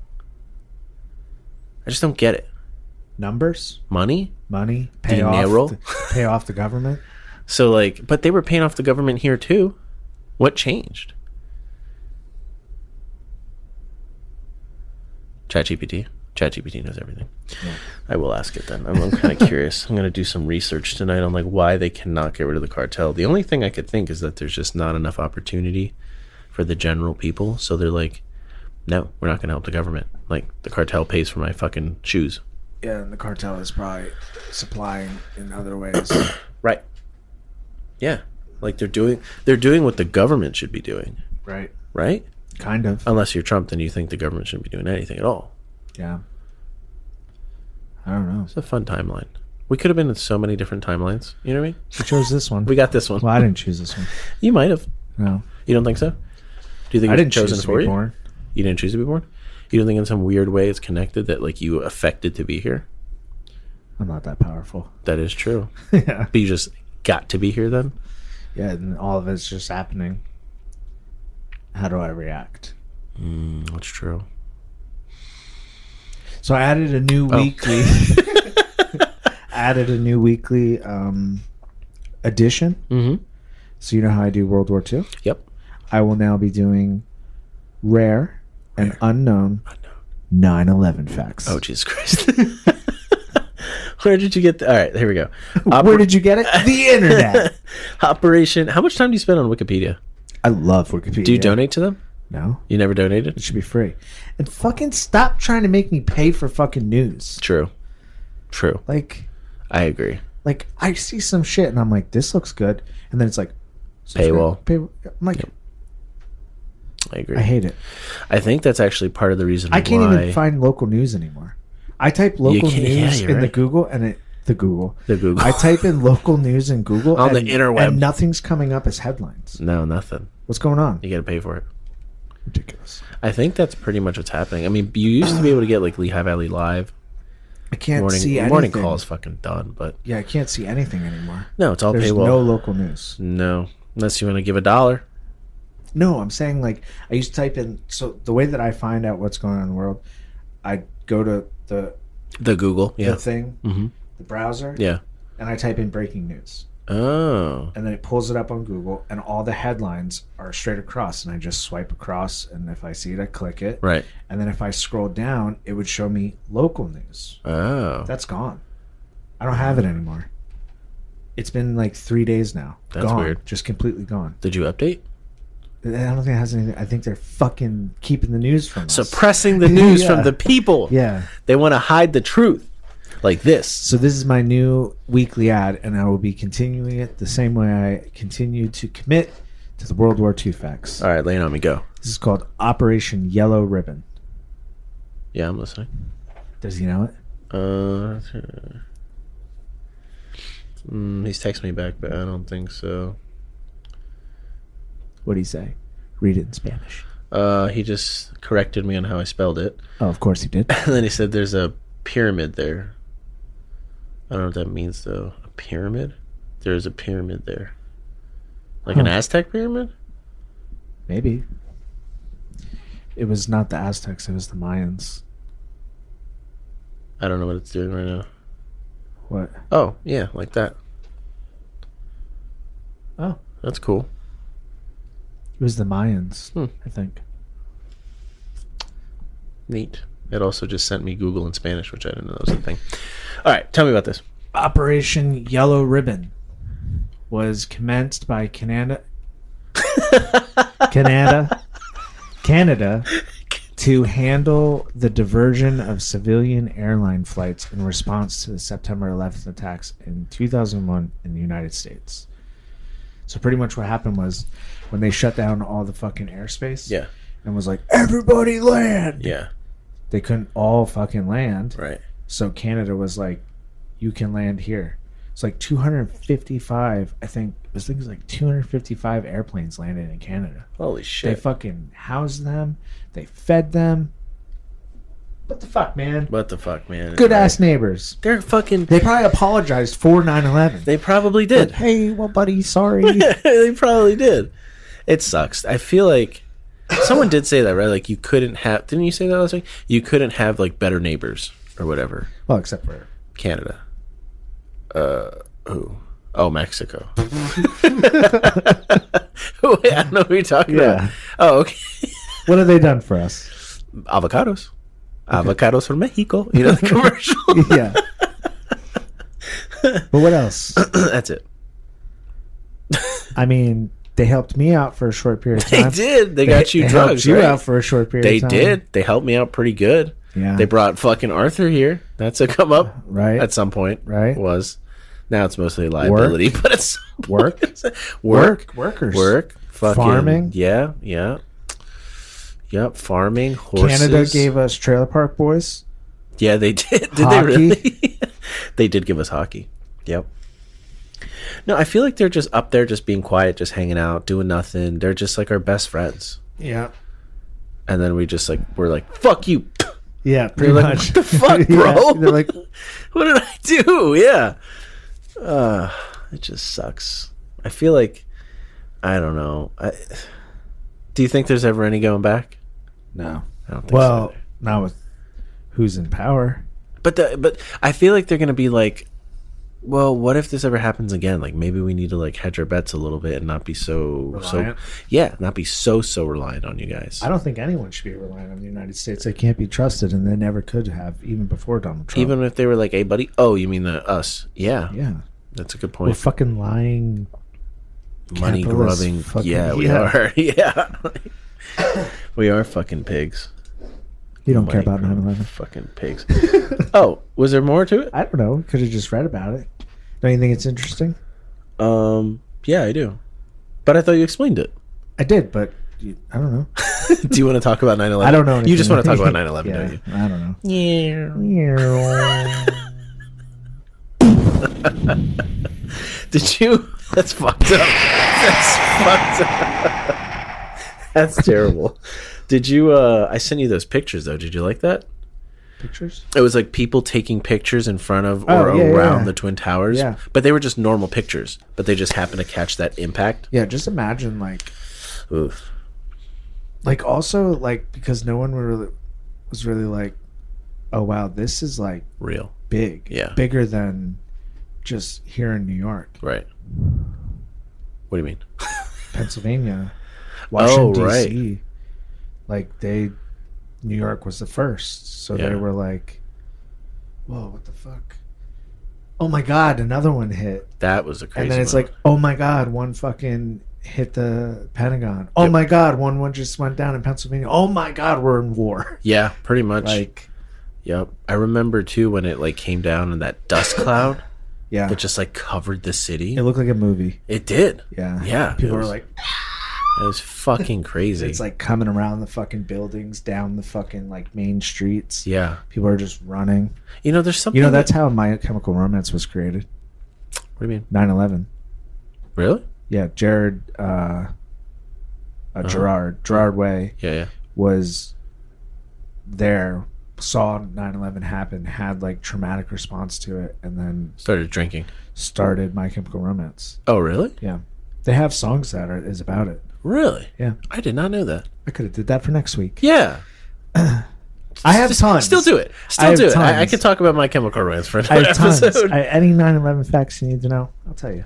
I just don't get it. Numbers? Money? Pay off the government? So, like, but they were paying off the government here too. What changed? ChatGPT knows everything. Yeah. I will ask it then. I'm kind of curious. I'm going to do some research tonight on like why they cannot get rid of the cartel. The only thing I could think is that there's just not enough opportunity for the general people. So they're like, no, we're not going to help the government. Like the cartel pays for my fucking shoes. Yeah, and the cartel is probably supplying in other ways. Right. Yeah. Like they're doing what the government should be doing. Right. Right? Kind of. Unless you're Trump, then you think the government shouldn't be doing anything at all. Yeah. I don't know. It's a fun timeline. We could have been in so many different timelines. You know what I mean? We chose this one. We got this one. Well, I didn't choose this one. You might have. No. You don't think so? Do you think I it was didn't chosen choose to for be you? born. You didn't choose to be born? You don't think in some weird way it's connected that like you affected to be here? I'm not that powerful. That is true. Yeah. But you just got to be here then? Yeah, and all of it's just happening. How do I react? That's true. So I added a new weekly. Edition. Mm-hmm. So you know how I do World War II? Yep. I will now be doing rare and unknown 9/11 facts. Oh, Jesus Christ. Where did you get all right, here we go. Where did you get it? The internet. Operation. How much time do you spend on Wikipedia? I love Wikipedia. Do you donate to them? No. You never donated? It should be free. And fucking stop trying to make me pay for fucking news. True. Like, I agree. like I see some shit and I'm like, this looks good. And then it's like, Paywall. I'm like, I agree. I hate it. I think that's actually part of the reason I can't why even find local news anymore. I type local news in the Google and the Google. I type in local news in Google on and, the interweb, and nothing's coming up as headlines. No, nothing. What's going on? You got to pay for it. Ridiculous. I think that's pretty much what's happening. I mean, you used to be able to get like Lehigh Valley Live. I can't see anything. Morning call is fucking done, but yeah, I can't see anything anymore. No, it's all There's paywall. no local news. No, unless you want to give $1. No, I'm saying like I used to type in. So the way that I find out what's going on in the world, I go to the Google, the thing, mm-hmm. the browser, yeah, and I type in breaking news. Oh. And then it pulls it up on Google, and all the headlines are straight across, and I just swipe across, and if I see it, I click it. Right. And then if I scroll down, it would show me local news. Oh. That's gone. I don't have it anymore. It's been like 3 days now. That's gone. weird. Just completely gone. Did you update? I don't think it has anything. I think they're fucking keeping the news from us. Suppressing the news from the people. Yeah. They want to hide the truth. Like this. So this is my new weekly ad, and I will be continuing it the same way I continue to commit to the World War II facts. All right, lay it on me. Go. This is called Operation Yellow Ribbon. Yeah, I'm listening. Does he know it? He's texting me back, but I don't think so. What did he say? Read it in Spanish. He just corrected me on how I spelled it. Oh, of course he did. And then he said there's a pyramid there. I don't know what that means, though. A pyramid? There's a pyramid there. Like an Aztec pyramid? Maybe. It was not the Aztecs, it was the Mayans. I don't know what it's doing right now. What? Oh, yeah, like that. Oh. That's cool. It was the Mayans, I think. Neat. It also just sent me Google in Spanish, which I didn't know was a thing. All right, tell me about this. Operation Yellow Ribbon was commenced by Canada to handle the diversion of civilian airline flights in response to the September 11th attacks in 2001 in the United States. So pretty much what happened was when they shut down all the fucking airspace and was like, everybody land! Yeah. They couldn't all fucking land. Right. So Canada was like, you can land here. It's like 255, I think it was like 255 airplanes landed in Canada. Holy shit. They fucking housed them. They fed them. What the fuck, man? Good ass neighbors. They're fucking... They probably apologized for 9/11. They probably did. Like, hey, well, buddy, sorry. They probably did. It sucks. I feel like... Someone did say that, right? Like, you couldn't have... Didn't you say that last week? You couldn't have, like, better neighbors or whatever. Well, except for... Canada. Who? Oh, Mexico. Wait, I don't know who you're talking about. Oh, okay. What have they done for us? Avocados. Okay. Avocados from Mexico. You know the commercial? Yeah. But what else? That's it. I mean... They helped me out for a short period of time. They did. They got you drugs, helped you right? out for a short period of time. They did. They helped me out pretty good. Yeah. They brought fucking Arthur here. That's a come up. Right. At some point. Right. Was. Now it's mostly liability, but it's work. Workers. Work. Fucking, farming. Yeah. Yeah. Yep. Farming. Horses. Canada gave us Trailer Park Boys. Yeah, they did. Did hockey. they really? They did give us hockey. Yep. No, I feel like they're just up there, just being quiet, just hanging out, doing nothing. They're just like our best friends. Yeah. And then we're like, fuck you. Yeah, pretty much. Like, what the fuck, bro? Yeah, they're like, what did I do? Yeah. It just sucks. I feel like I don't know. Do you think there's ever any going back? No. I don't think Well, so. not with who's in power. But I feel like they're gonna be like, well, what if this ever happens again? Like maybe we need to like hedge our bets a little bit and not be Reliant? not be so reliant on you guys. I don't think anyone should be reliant on the United States. They can't be trusted, and they never could have, even before Donald Trump. Even if they were like, hey buddy, oh you mean us? Yeah, Yeah. that's a good We're point. fucking lying. Money capitalist grubbing. fucking- Yeah, we yeah. are. Yeah, we are fucking pigs. You don't care Money about grubbing 9/11. Fucking pigs. Oh, was there more to it? I don't know. Could have just read about it. Don't you think it's interesting? Yeah, I do. But I thought you explained it. I did, but I don't know. Do you want to talk about 9/11? I don't know. You just anything. want to talk about 9/11, Yeah, don't you? I don't know. Did you? That's fucked up. That's fucked up. That's terrible. Did you? I sent you those pictures though. Did you like that? Pictures? It was like people taking pictures in front of Oh, or yeah, around yeah. the Twin Towers. Yeah. But they were just normal pictures. But they just happened to catch that impact. Yeah, just imagine Oof. also because no one was really like, oh wow, this is like Real. big. Yeah. Bigger than just here in New York, Right. What do you mean? Pennsylvania, Washington right. DC. New York was the first, so Yeah. they were like, whoa, what the fuck? Oh my god, another one hit. That was a crazy. And then it's moment. like, oh my god, one fucking hit the Pentagon. Oh Yep. my god, one just went down in Pennsylvania. Oh my god, we're in war. Yeah, pretty much. Like, Yep. I remember too when it like came down in that dust cloud yeah, that just like covered the city. it looked like a movie. It did. Yeah, Yeah, People it were was- like, It was fucking crazy. it's like coming around the fucking buildings, down the fucking like main streets. yeah. People are just running. You know, there's something. You know, that's how My Chemical Romance was created. What do you mean? 9/11. Really? Yeah, Gerard Way Yeah. was there, saw 9/11 happen, had like traumatic response to it, and then Started drinking. started My Chemical Romance. Oh, really? Yeah, they have songs that is about it. Really? Yeah, I did not know that. I could have did that for next week. Yeah. I have tons. Still do it. I Still have do it. I tons. could talk about My Chemical Romance for I another have tons. episode. Any 9/11 facts you need to know, I'll tell you.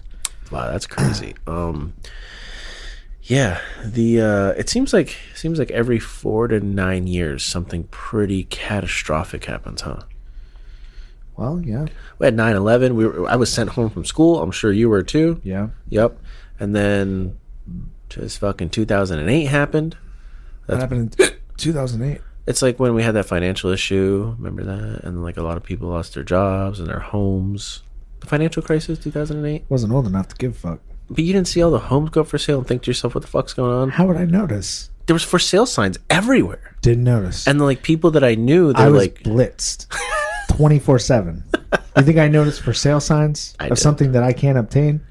Wow, that's crazy. Yeah, the it seems like every 4 to 9 years something pretty catastrophic happens, huh? Well, yeah, We had 9/11. I was sent home from school. I'm sure you were too. yeah. Yep. And then just fucking 2008 happened. That happened in 2008. It's like when we had that financial issue. Remember that? And like a lot of people lost their jobs and their homes. The financial crisis, 2008. Wasn't old enough to give a fuck. But you didn't see all the homes go up for sale and think to yourself, what the fuck's going on? How would I notice? There was for sale signs everywhere. Didn't notice. And like people that I knew, I they're was like, blitzed 24/7. You think I noticed for sale signs I of did. something that I can't obtain?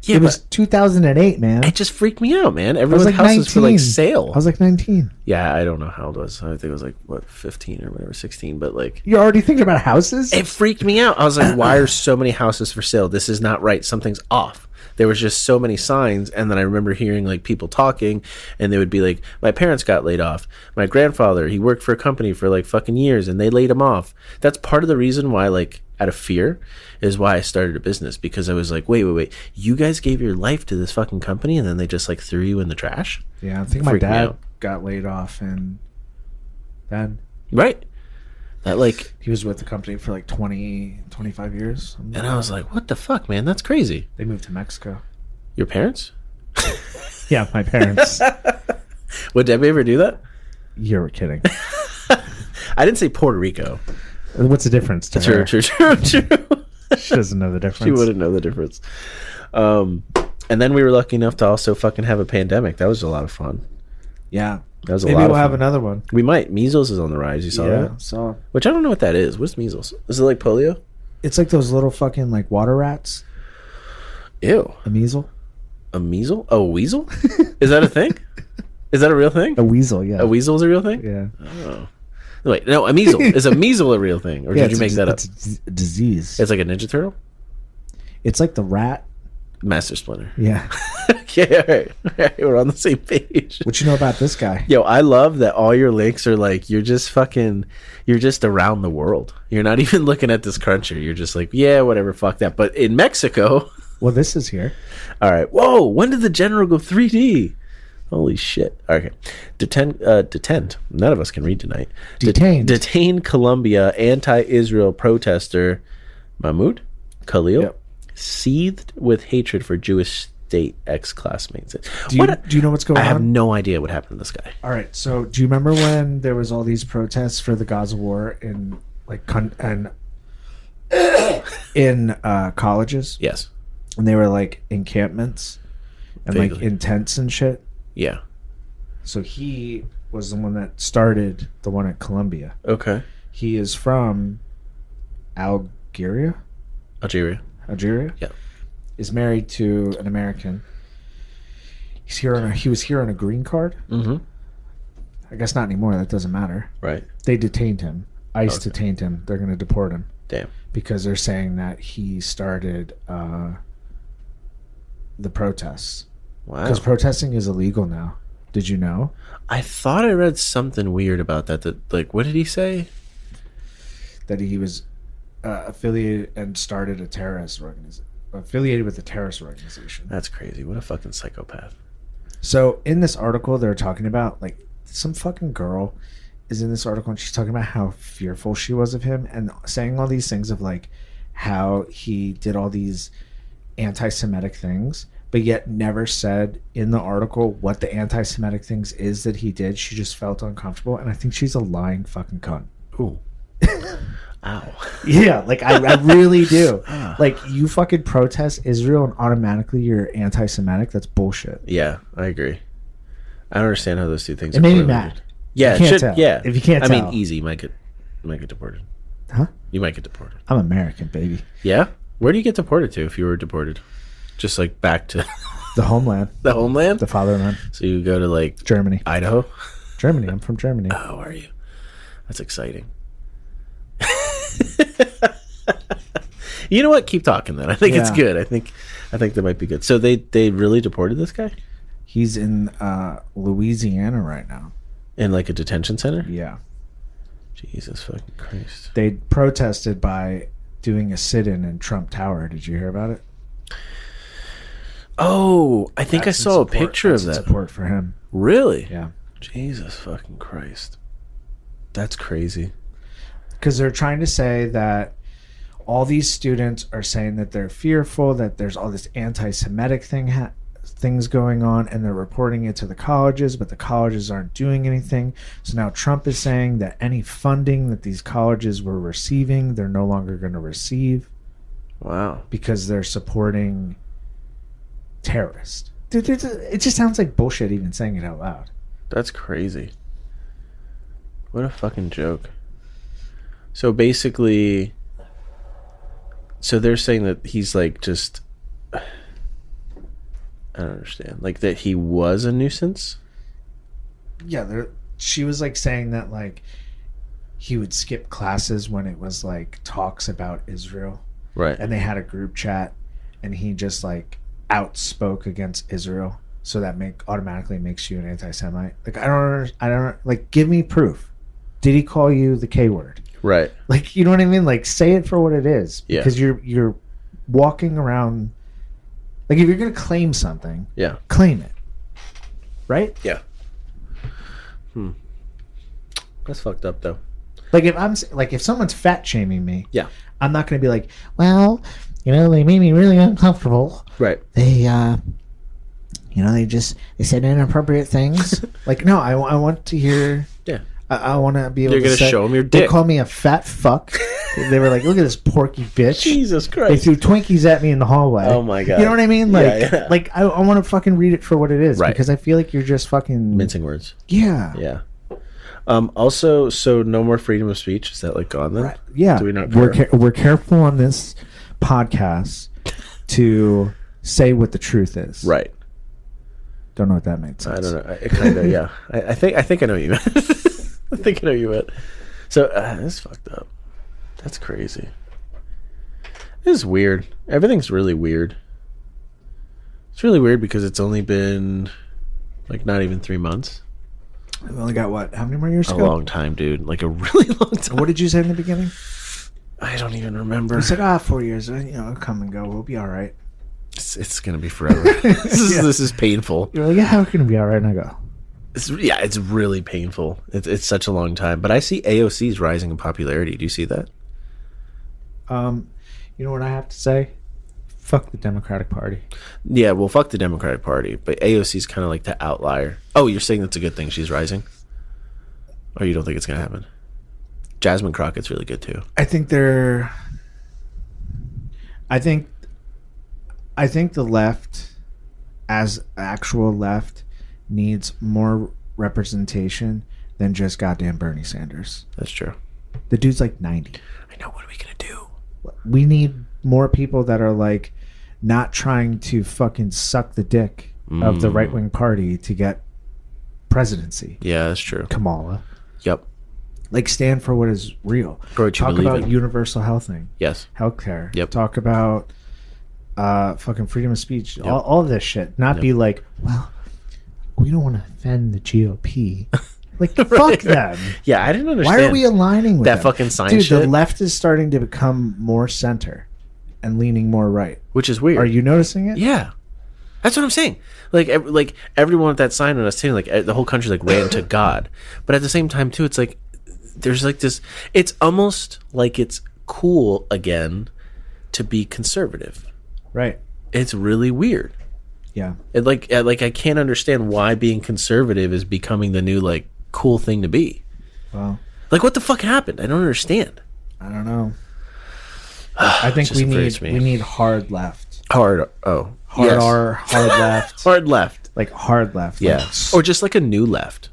yeah, It was but 2008, man. it just freaked me out, man. I was Everyone's like houses 19. for like sale. I was like 19. Yeah, I don't know how old it was. I think it was like, what, 15 or whatever, 16. But like, You're already thinking about houses? it freaked me out. I was like, why are so many houses for sale? This is not right. Something's off. There was just so many signs. And then I remember hearing like people talking and they would be like, my parents got laid off. My grandfather, he worked for a company for like fucking years and they laid him off. That's part of the reason why, like, out of fear is why I started a business, because I was like, wait. You guys gave your life to this fucking company and then they just like threw you in the trash? Yeah, I think my Freaked me dad out. got laid off, and then Right. That like, he was with the company for like 20, 25 years. and I was like, what the fuck, man? That's crazy. They moved to Mexico. Your parents? Yeah, my parents. Would Debbie ever do that? You're kidding. I didn't say Puerto Rico. What's the difference to her? True. She doesn't know the difference. She wouldn't know the difference. And then we were lucky enough to also fucking have a pandemic. That was a lot of fun. Yeah. That was a Maybe lot we'll of have fun. another one. We might. Measles is on the rise. You saw that? So Which I don't know what that is. What's measles? Is it like polio? it's like those little fucking like water rats. Ew. A measle. A measle? Oh, a weasel? Is that a thing? Is that a real thing? A weasel, yeah. A weasel is a real thing? Yeah. Oh. Wait, no, a measle. Is a measle a real thing? Or Yeah, did you make that up? It's a disease. It's like a Ninja Turtle? It's like the rat Master Splinter. Yeah. Okay, all right. All right. We're on the same page. What you know about this guy? Yo, I love that all your links are like, you're just around the world. You're not even looking at this cruncher. You're just like, yeah, whatever, fuck that. But in Mexico. Well, this is here. All right. Whoa, when did the general go 3D? Holy shit. Okay. Detend. None of us can read tonight. Detain Colombia anti-Israel protester Mahmoud Khalil. Yep. Seethed with hatred for Jewish state ex-classmates. Do you know what's going on? I have no idea what happened to this guy. All right. So do you remember when there was all these protests for the Gaza war in colleges? Yes. And they were like encampments and Vaguely. like in tents and shit. Yeah. So he was the one that started the one at Columbia. Okay. He is from Algeria. Yeah. Is married to an American. He was here on a green card. Mm-hmm. I guess not anymore. That doesn't matter. Right. They detained him. ICE detained him. They're going to deport him. Damn. Because they're saying that he started the protests. Wow. Because protesting is illegal now. Did you know? I thought I read something weird about that. That, like, what did he say? That he was affiliated and started a terrorist organization. Affiliated with a terrorist organization. That's crazy. What a fucking psychopath. So in this article, they're talking about like some fucking girl is in this article and she's talking about how fearful she was of him and saying all these things of like how he did all these anti-Semitic things, but yet never said in the article what the anti-Semitic things is that he did. She just felt uncomfortable, and I think she's a lying fucking cunt. Ooh. Ow. Yeah, like I really do. Like, you fucking protest Israel and automatically you're anti-Semitic. That's bullshit. Yeah, I agree. I don't understand how those two things. It made me mad. Yeah, You can't tell. Yeah, If you can't tell. I mean, easy. You might get deported. Huh? You might get deported. I'm American, baby. Yeah. Where do you get deported to if you were deported? Just like back to The homeland. the homeland. The fatherland. So you go to like Germany. Idaho. Germany. I'm from Germany. Oh, are you? That's exciting. You know what? Keep talking then. I think it's Yeah. good. I think that might be good. So they really deported this guy He's in Louisiana right now. in like a detention center. Yeah. Jesus fucking Christ. They protested by doing a sit-in in Trump Tower. Did you hear about it? Oh, I think I That's in saw a support- picture of that's that. in support for him. Really? Yeah. Jesus fucking Christ. That's crazy. Because they're trying to say that all these students are saying that they're fearful, that there's all this anti-Semitic things going on, and they're reporting it to the colleges, but the colleges aren't doing anything. So now Trump is saying that any funding that these colleges were receiving, they're no longer going to receive. Wow. Because they're supporting terrorists. Dude, it just sounds like bullshit even saying it out loud. That's crazy. What a fucking joke. So basically, they're saying that he's like just, I don't understand. Like that he was a nuisance? Yeah, she was like saying that like he would skip classes when it was like talks about Israel. Right. And they had a group chat and he just like outspoke against Israel. So that automatically makes you an anti-Semite. Like I don't like, give me proof. Did he call you the K word? Right. Like, you know what I mean? Like, say it for what it is. Yeah. Because you're walking around. Like, if you're gonna claim something, Yeah. claim it. Right? Yeah. That's fucked up though. Like, if someone's fat shaming me, Yeah. I'm not gonna be like, well, you know, they made me really uncomfortable. Right. They they said inappropriate things. Like, no, I want to hear. Yeah. I want to be able You're to gonna say, show 'em your They dick. call me a fat fuck. They were like, look at this porky bitch. Jesus They Christ. threw Twinkies at me in the hallway. Oh my God. You know what I mean? Like, Yeah. like I want to fucking read it for what it is. Right. Because I feel like you're just fucking Mincing words. Yeah. Yeah. Also, so no more freedom of speech. Is that like gone then? Right. Yeah. Do we not We're careful on this podcast to say what the truth is. Right. Don't know what that made sense. I don't know. It kind of, yeah. I think I know what you meant. I think I know what you meant. So that's fucked up. That's crazy. This is weird. Everything's really weird. It's really weird because it's only been like not even 3 months. We've only got what? How many more years A ago? long time, dude. Like a really long time. What did you say in the beginning? I don't even remember. You said, 4 years. It'll come and go. We'll be all right. It's gonna be forever. This is painful. You're like, yeah, we're gonna be all right. And I go, it's really painful. It's such a long time. But I see AOC's rising in popularity. Do you see that? you know what I have to say? Fuck the Democratic Party. Yeah, well, fuck the Democratic Party. But AOC's kind of like the outlier. Oh, you're saying that's a good thing she's rising? Or you don't think it's gonna happen? Jasmine Crockett's really good too. I think the left, as actual left, needs more representation than just goddamn Bernie Sanders. That's true. The dude's like 90. I know. What are we gonna do? We need more people that are like not trying to fucking suck the dick of the right wing party to get presidency. Yeah, that's true. Kamala. Yep. Like, stand for what is real. For what you Talk believe about in. universal health thing. Yes. Healthcare. Yep. Talk about fucking freedom of speech. Yep. All this shit. Not Yep. be like, well, we don't want to offend the GOP. Like, fuck them. Yeah, I didn't understand. Why are we aligning with that them? fucking science Dude, shit? the left is starting to become more center and leaning more right. Which is weird. Are you noticing it? Yeah, that's what I'm saying. Like everyone with that sign on us saying, like, the whole country like ran to God, but at the same time too, it's like there's like this. It's almost like it's cool again to be conservative. Right. It's really weird. Yeah. Like I can't understand why being conservative is becoming the new like cool thing to be. Well, like, what the fuck happened? I don't understand. I don't know. I think Just infuriates me. we need hard left. Hard Hard yes. R, hard left. Hard left. Like hard left. Yeah. Like, Or just like a new left.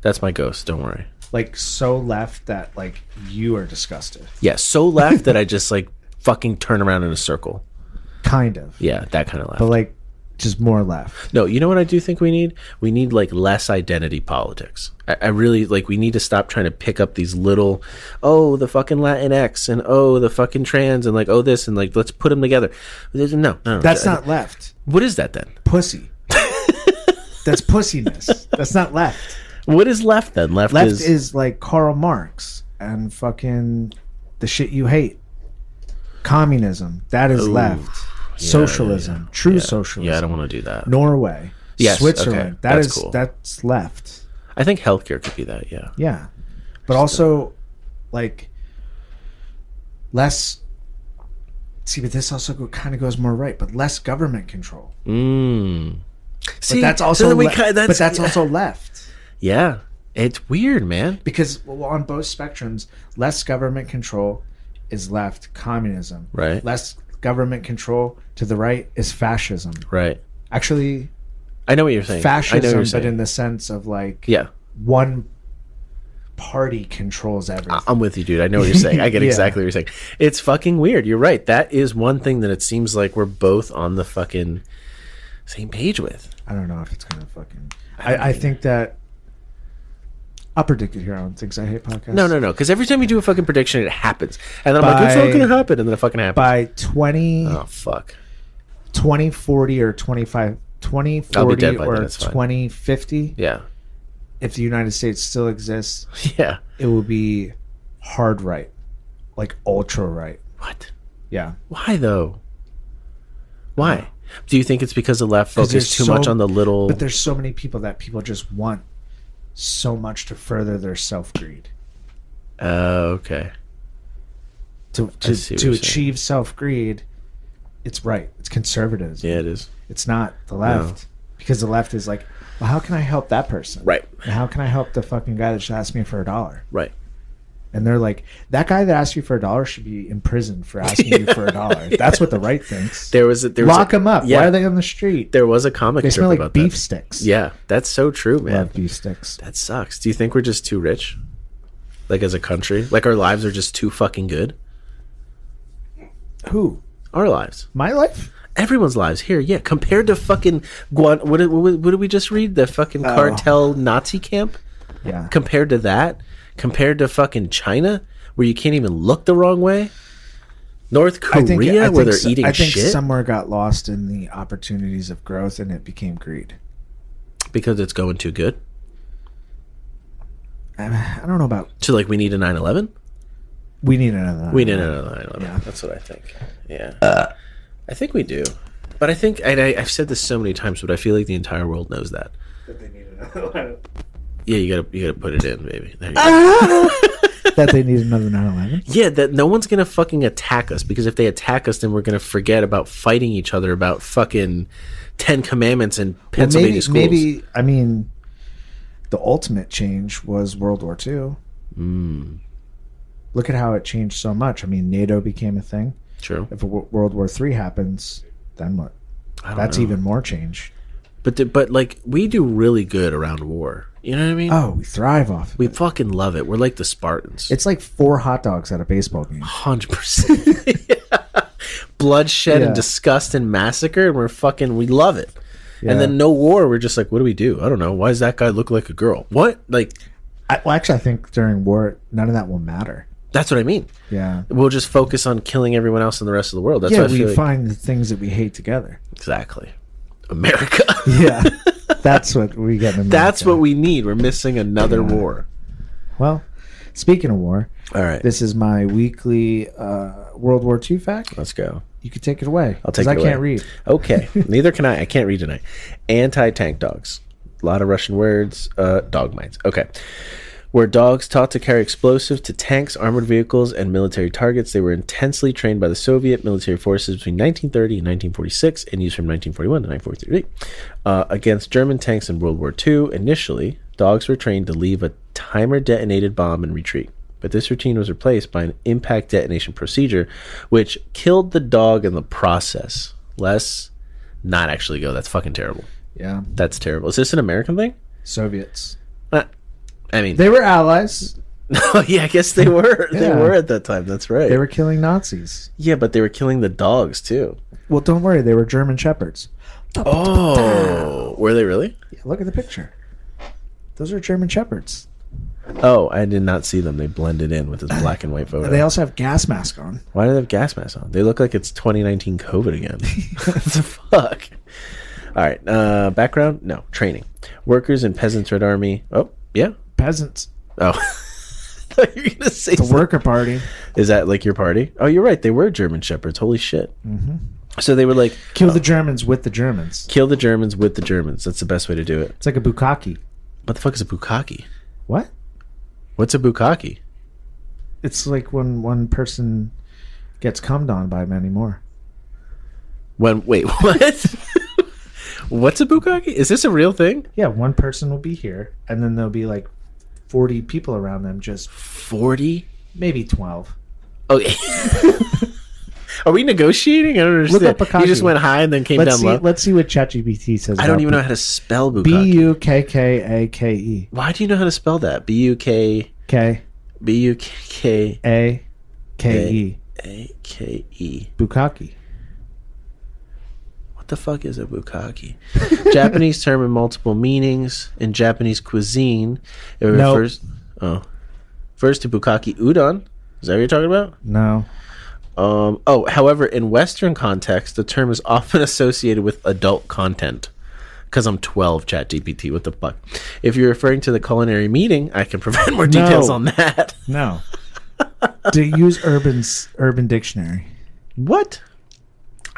That's my ghost, don't worry. like so left that like you are disgusted. Yeah, so left that I just like fucking turn around in a circle. Kind of. Yeah, that kind of left. But like just more left. No, you know what I do think we need? We need like less identity politics. I really like, we need to stop trying to pick up these little, oh, the fucking Latinx and oh, the fucking trans and like, oh, this and like, let's put them together. No. That's not left. What is that then? Pussy. That's pussiness. That's not left. What is left then? Left is like Karl Marx and fucking the shit you hate. Communism. That is left. Socialism. True socialism. Yeah, I don't want to do that. Norway. Yes, Switzerland. okay, that's cool. That's left. I think healthcare could be that, yeah. Yeah. But also like less. See, but this also kind of goes more right, but less government control. See, but that's also so that's also left. Yeah. It's weird, man. Because on both spectrums, less government control is left communism. Right. Less government control to the right is fascism. Right. Actually, I know what you're saying. I know what fascism, you're but saying. in the sense of like Yeah. one party controls everything. I'm with you, dude. I know what you're saying. I get Yeah. exactly what you're saying. It's fucking weird. You're right. That is one thing that it seems like we're both on the fucking same page with. I don't know if it's gonna fucking. I think that. I'll predict it here on Things I Hate podcast. No. Because every time you do a fucking prediction, it happens, and then I'm like, it's not gonna happen, and then it fucking happens. By Oh fuck. 2040 or 2040 I'll be dead by or then, it's fine. 2050, Yeah. if the United States still exists, Yeah. it will be hard right, like ultra right. What? Yeah. Why though? Why? Do you think it's because the left 'Cause focused there's too much on the little? But there's so many people that people just want so much to further their self-greed. Okay. To I see what you're saying. achieve self-greed, it's right. It's conservative. Yeah, it is. It's not the left. Because the left is like, well, how can I help that person? Right. And how can I help the fucking guy that just asked me for $1? Right. And they're like, that guy that asked you for $1 should be in prison for asking you for $1. That's what the right thinks. Lock them up. Yeah. Why are they on the street? There was a comic They strip smell like about beef that. sticks. Yeah, that's so true, man. Love beef sticks. That sucks. Do you think we're just too rich? Like, as a country? Like, our lives are just too fucking good? Who? Our lives. My life? Everyone's lives. Here, yeah. Compared to fucking... What did we just read? The fucking cartel Nazi camp? Yeah. Compared to that? Compared to fucking China? Where you can't even look the wrong way? North Korea, where they're eating I think shit? somewhere got lost in the opportunities of growth, and it became greed. Because it's going too good? I don't know about... So, like, we need a 9/11? We need another 9/11. We need another 9/11. Yeah. That's what I think. Yeah. I think we do. But I think... I've said this so many times, but I feel like the entire world knows that. That they need another... Yeah, you gotta put it in, baby. There you go. That they need another 9/11? Yeah, that no one's gonna fucking attack us, because if they attack us, then we're gonna forget about fighting each other about fucking 10 Commandments in Pennsylvania schools. Maybe, I mean, the ultimate change was World War II. Look at how it changed so much. I mean, NATO became a thing. True. If World War III happens, then what? That's know. even more change. But like, we do really good around war. You know what I mean? Oh, we thrive off of We it. fucking love it. We're like the Spartans. It's like 4 hot dogs at a baseball game. 100%. Bloodshed and disgust and massacre, and we love it. Yeah. And then no war, we're just like, what do we do? I don't know. Why does that guy look like a girl? What? Like, Actually, I think during war, none of that will matter. that's what I mean. Yeah. We'll just focus on killing everyone else in the rest of the world. That's what I feel we like. find the things that we hate together. Exactly. America. Yeah. That's what we get in America. That's what we need. We're missing another war. Well, speaking of war, All right. this is my weekly World War II fact. Let's go. You can take it away. I'll take it 'cause away. I can't read. Okay. Neither can I. I can't read tonight. Anti-tank dogs. A lot of Russian words. Dog mines. Okay. Were dogs taught to carry explosives to tanks, armored vehicles, and military targets. They were intensely trained by the Soviet military forces between 1930 and 1946 and used from 1941 to 1943 against German tanks in World War II. Initially, dogs were trained to leave a timer-detonated bomb and retreat. But this routine was replaced by an impact detonation procedure, which killed the dog in the process. Let's not actually go. That's fucking terrible. Yeah. That's terrible. Is this an American thing? Soviets. I mean, They were allies. yeah, I guess they were. They Yeah. were at that time. That's right. They were killing Nazis. Yeah, but they were killing the dogs too. Well, don't worry. They were German Shepherds. Oh, were they really? Yeah, look at the picture. Those are German Shepherds. Oh, I did not see them. They blended in with this black and white photo. They also have gas mask on. Why do they have gas masks on? They look like it's 2019 COVID again. What the fuck? All right. Background? No. Training. Workers in Peasants' Red Army. Oh, yeah. Peasants. Oh. I thought you were going to say It's a something. worker party. Is that like your party? Oh, you're right. They were German Shepherds. Holy shit. Mm-hmm. So they were like, Kill the Germans with the Germans. kill the Germans with the Germans. That's the best way to do it. It's like a bukkake. What the fuck is a bukkake? What? What's a bukkake? It's like when one person gets cummed on by many more. Wait, what? What's a bukkake? Is this a real thing? Yeah, one person will be here, and then there'll be like 40 people around them, just 40? maybe 12. Okay. Are we negotiating? I don't understand. Look up bukkake. You just went high and then came down low? Let's see what ChatGPT says. I don't even know how to spell bukkake. Bukkake. Why do you know how to spell that? B-U-K... K B-U-K... A K E. A-K-E. Bukkake. What the fuck is a bukkake? Japanese term in multiple meanings. In Japanese cuisine, it refers to bukkake udon. Is that what you're talking about? No. However, in Western context, the term is often associated with adult content. Because I'm 12, ChatGPT. What the fuck? If you're referring to the culinary meeting, I can provide more details on that. No. Do use Urban Dictionary. What?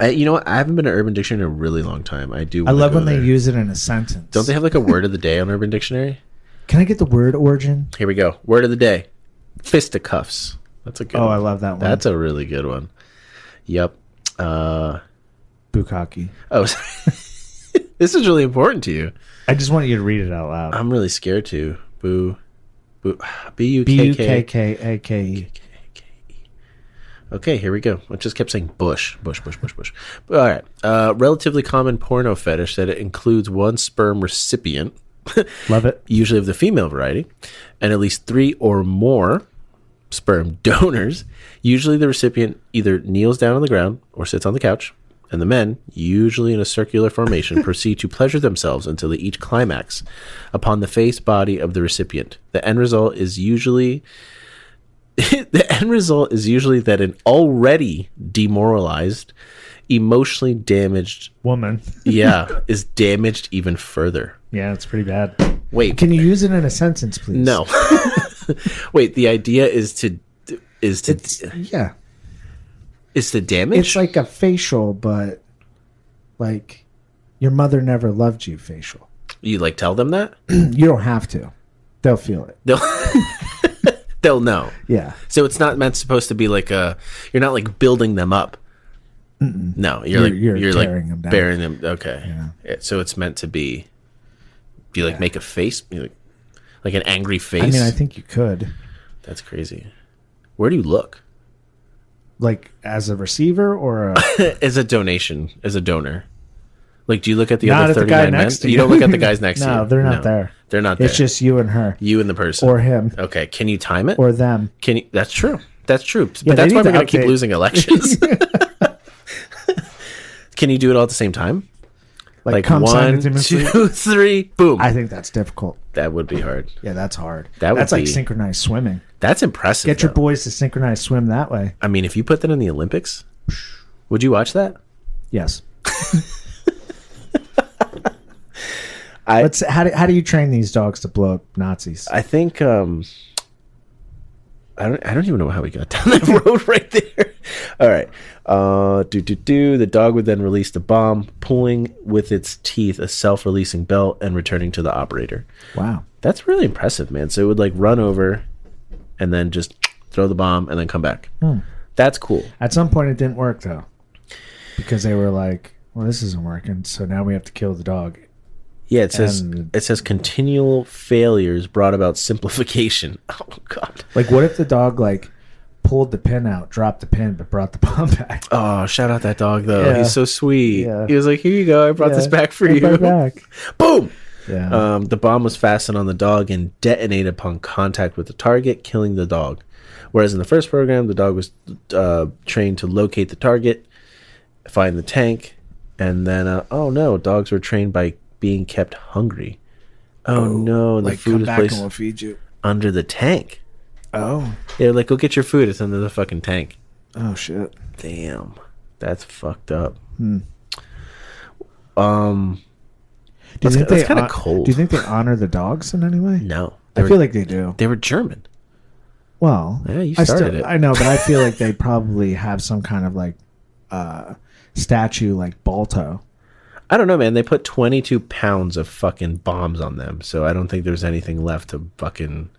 You know what? I haven't been to Urban Dictionary in a really long time. I do. I love when there. they use it in a sentence. Don't they have like a word of the day on Urban Dictionary? Can I get the word origin? Here we go. Word of the day: fisticuffs. That's a good. Oh, one. I love that one. That's a really good one. Yep. Bukkake. Oh, this is really important to you. I just want you to read it out loud. I'm really scared to. B-U-K-K. Bukkake. Okay, here we go. I just kept saying bush. All right. Relatively common porno fetish that it includes one sperm recipient, Love it. usually of the female variety, and at least 3 or more sperm donors. Usually the recipient either kneels down on the ground or sits on the couch, and the men, usually in a circular formation, proceed to pleasure themselves until they each climax upon the face body of the recipient. The end result is usually the end result is usually that an already demoralized, emotionally damaged Woman. is damaged even further. Yeah, it's pretty bad. Wait, Can you use it in a sentence, please? no. Wait, the idea is to Yeah. is to damage. It's like a facial, but like your mother never loved you facial. You like tell them that You don't have to. They'll feel it. they'll know. Yeah. So it's not meant supposed to be like you're not like building them up. No, you're tearing like them down. burying them. Okay. Yeah. So it's meant to be. Do you like make a face, like an angry face? I mean, I think you could. That's crazy. Where do you look? Like as a receiver or As a donation, as a donor. Like, do you look at the Not other at the 39 guy men? next to You you. don't look at the guys next to you. No, they're not there. They're not there. It's just you and her. You and the person. Or him. Okay. Can you time it? Or them. Can you? That's true. That's true. Yeah, But that's they why need we're to going to keep update. losing elections. Can you do it all at the same time? Like come 1, simultaneously. 2, 3, boom. I think that's difficult. That would be hard. Yeah, that's hard. That would that's like be- synchronized swimming. That's impressive. Get your though. boys to synchronize swim that way. I mean, if you put that in the Olympics, would you watch that? Yes. I How do you train these dogs to blow up Nazis? I think I don't even know how we got down that road right there. All right. The dog would then release the bomb, pulling with its teeth a self-releasing belt and returning to the operator. Wow. That's really impressive, man. So it would like run over and then just throw the bomb and then come back. That's cool. At some point, it didn't work though, because they were like, "Well, this isn't working, so now we have to kill the dog." Yeah, it says continual failures brought about simplification. Oh god. Like, what if the dog like pulled the pin out, dropped the pin, but brought the bomb back? Oh, shout out that dog though. Yeah. He's so sweet. Yeah. He was like, "Here you go. I brought this back for you." Right back. Boom. Yeah. The bomb was fastened on the dog and detonated upon contact with the target, killing the dog. Whereas in the first program, the dog was trained to locate the target, find the tank, and then oh no, dogs were trained by being kept hungry. Oh no, and the food is placed we'll feed you. under the tank. Oh. They're like, go get your food. It's under the fucking tank. Oh shit. Damn, that's fucked up. Do That's kind of cold. Do you think they honor the dogs in any way? No, I feel like they do. they were German. Well, Yeah, you started it. I know, but I feel like they probably have some kind of like statue like Balto. I don't know, man. They put 22 pounds of fucking bombs on them, so I don't think there's anything left to fucking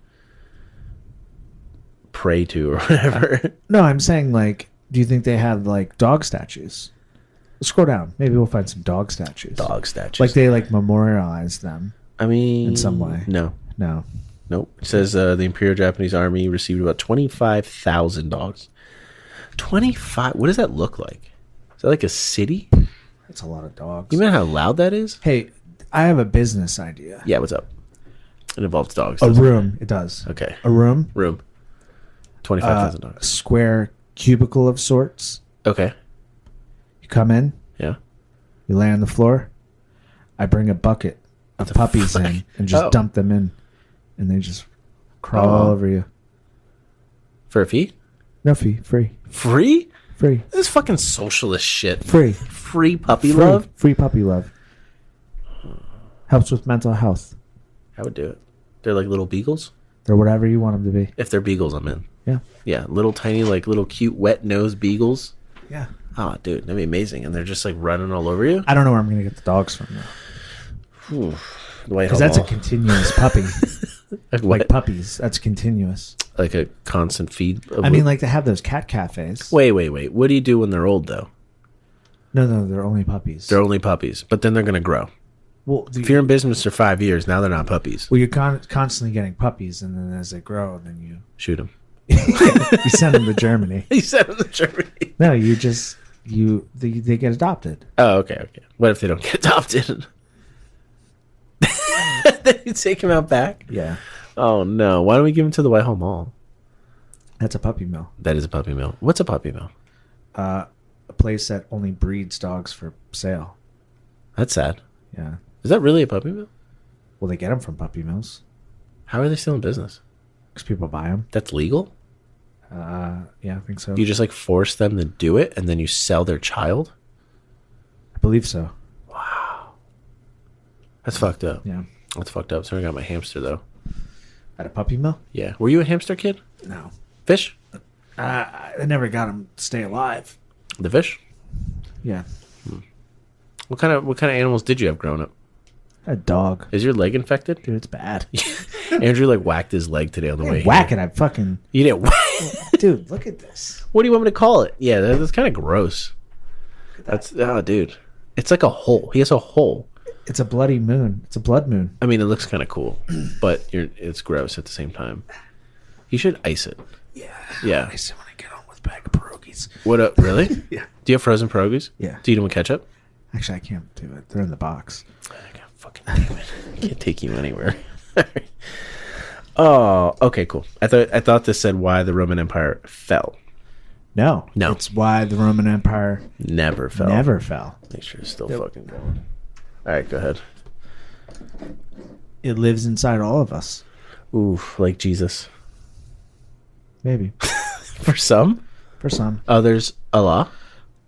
pray to or whatever. No, I'm saying like, do you think they have like dog statues? Scroll down. Maybe we'll find some dog statues. Dog statues. Like they like memorialize them. I mean, in some way. No. No. Nope. It says the Imperial Japanese Army received about 25,000 dogs. 25? What does that look like? Is that like a city? It's a lot of dogs. You know how loud that is? Hey, I have a business idea. Yeah, what's up? It involves dogs. A doesn't it? room. It does. Okay. A room. 25,000 dogs. Square cubicle of sorts. Okay. You come in. Yeah. You lay on the floor. I bring a bucket of puppies fuck? in and just Oh. dump them in. And they just crawl all over you. For a fee? No fee. Free. Free? Free. This is fucking socialist shit. Free. Free puppy Free. love? Free puppy love. Helps with mental health. I would do it. They're like little beagles. They're whatever you want them to be. If they're beagles, I'm in. Yeah. Yeah, little tiny, like little cute wet nose beagles. Yeah. Oh, dude, that'd be amazing. And they're just like running all over you. I don't know where I'm going to get the dogs from, though. Ooh, the White Because Hall that's a Mall. continuous puppy. Like Like what? puppies. That's continuous. Like a constant feed. Of I mean, like they have those cat cafes. wait. What do you do when they're old though? No, they're only puppies. They're only puppies, but then they're gonna grow. Well, If you're in business for 5 years, now they're not puppies. you're constantly getting puppies, and then as they grow, then you Shoot them. you send them to Germany. He said in the Germany. No, they get adopted. Oh, okay. What if they don't get adopted? Then you take him out back? Yeah, Oh no! Why don't we give him to the White Hall Mall? that's a puppy mill. That is a puppy mill. What's a puppy mill? A place that only breeds dogs for sale. That's sad. Yeah. Is that really a puppy mill? Well, they get them from puppy mills How are they still in business? because people buy them. That's legal? Yeah, I think so. You just like force them to do it, and then you sell their child. I believe so. That's fucked up. Yeah. That's fucked up. So I got my hamster though. At a puppy mill? Yeah. Were you a hamster kid? No. Fish? I never got him to stay alive. The fish? Yeah. What kind of animals did you have growing up? A dog. Is your leg infected? Dude, it's bad. Andrew like whacked his leg today on the way Whack here. it. I fucking... You didn't whack. Dude, look at this. What do you want me to call it? Yeah, that's kind of gross. That's dude. It's like a hole. He has a hole. It's a bloody moon. It's a blood moon. I mean, it looks kind of cool, but it's gross at the same time. You should ice it. Yeah. Yeah. I said when I get home with a bag of pierogies. What up? Really? Yeah. Do you have frozen pierogies? Yeah. Do you eat them with ketchup? Actually, I can't do it. They're in the box. I can't fucking damn it. I can't take you anywhere. Oh, okay, cool. I thought this said why the Roman Empire fell. No. No. It's why the Roman Empire Never fell. never fell. Make sure it's still fucking going. All right, go ahead. It lives inside all of us. Ooh, like Jesus. Maybe. For some. For some. Others, Allah.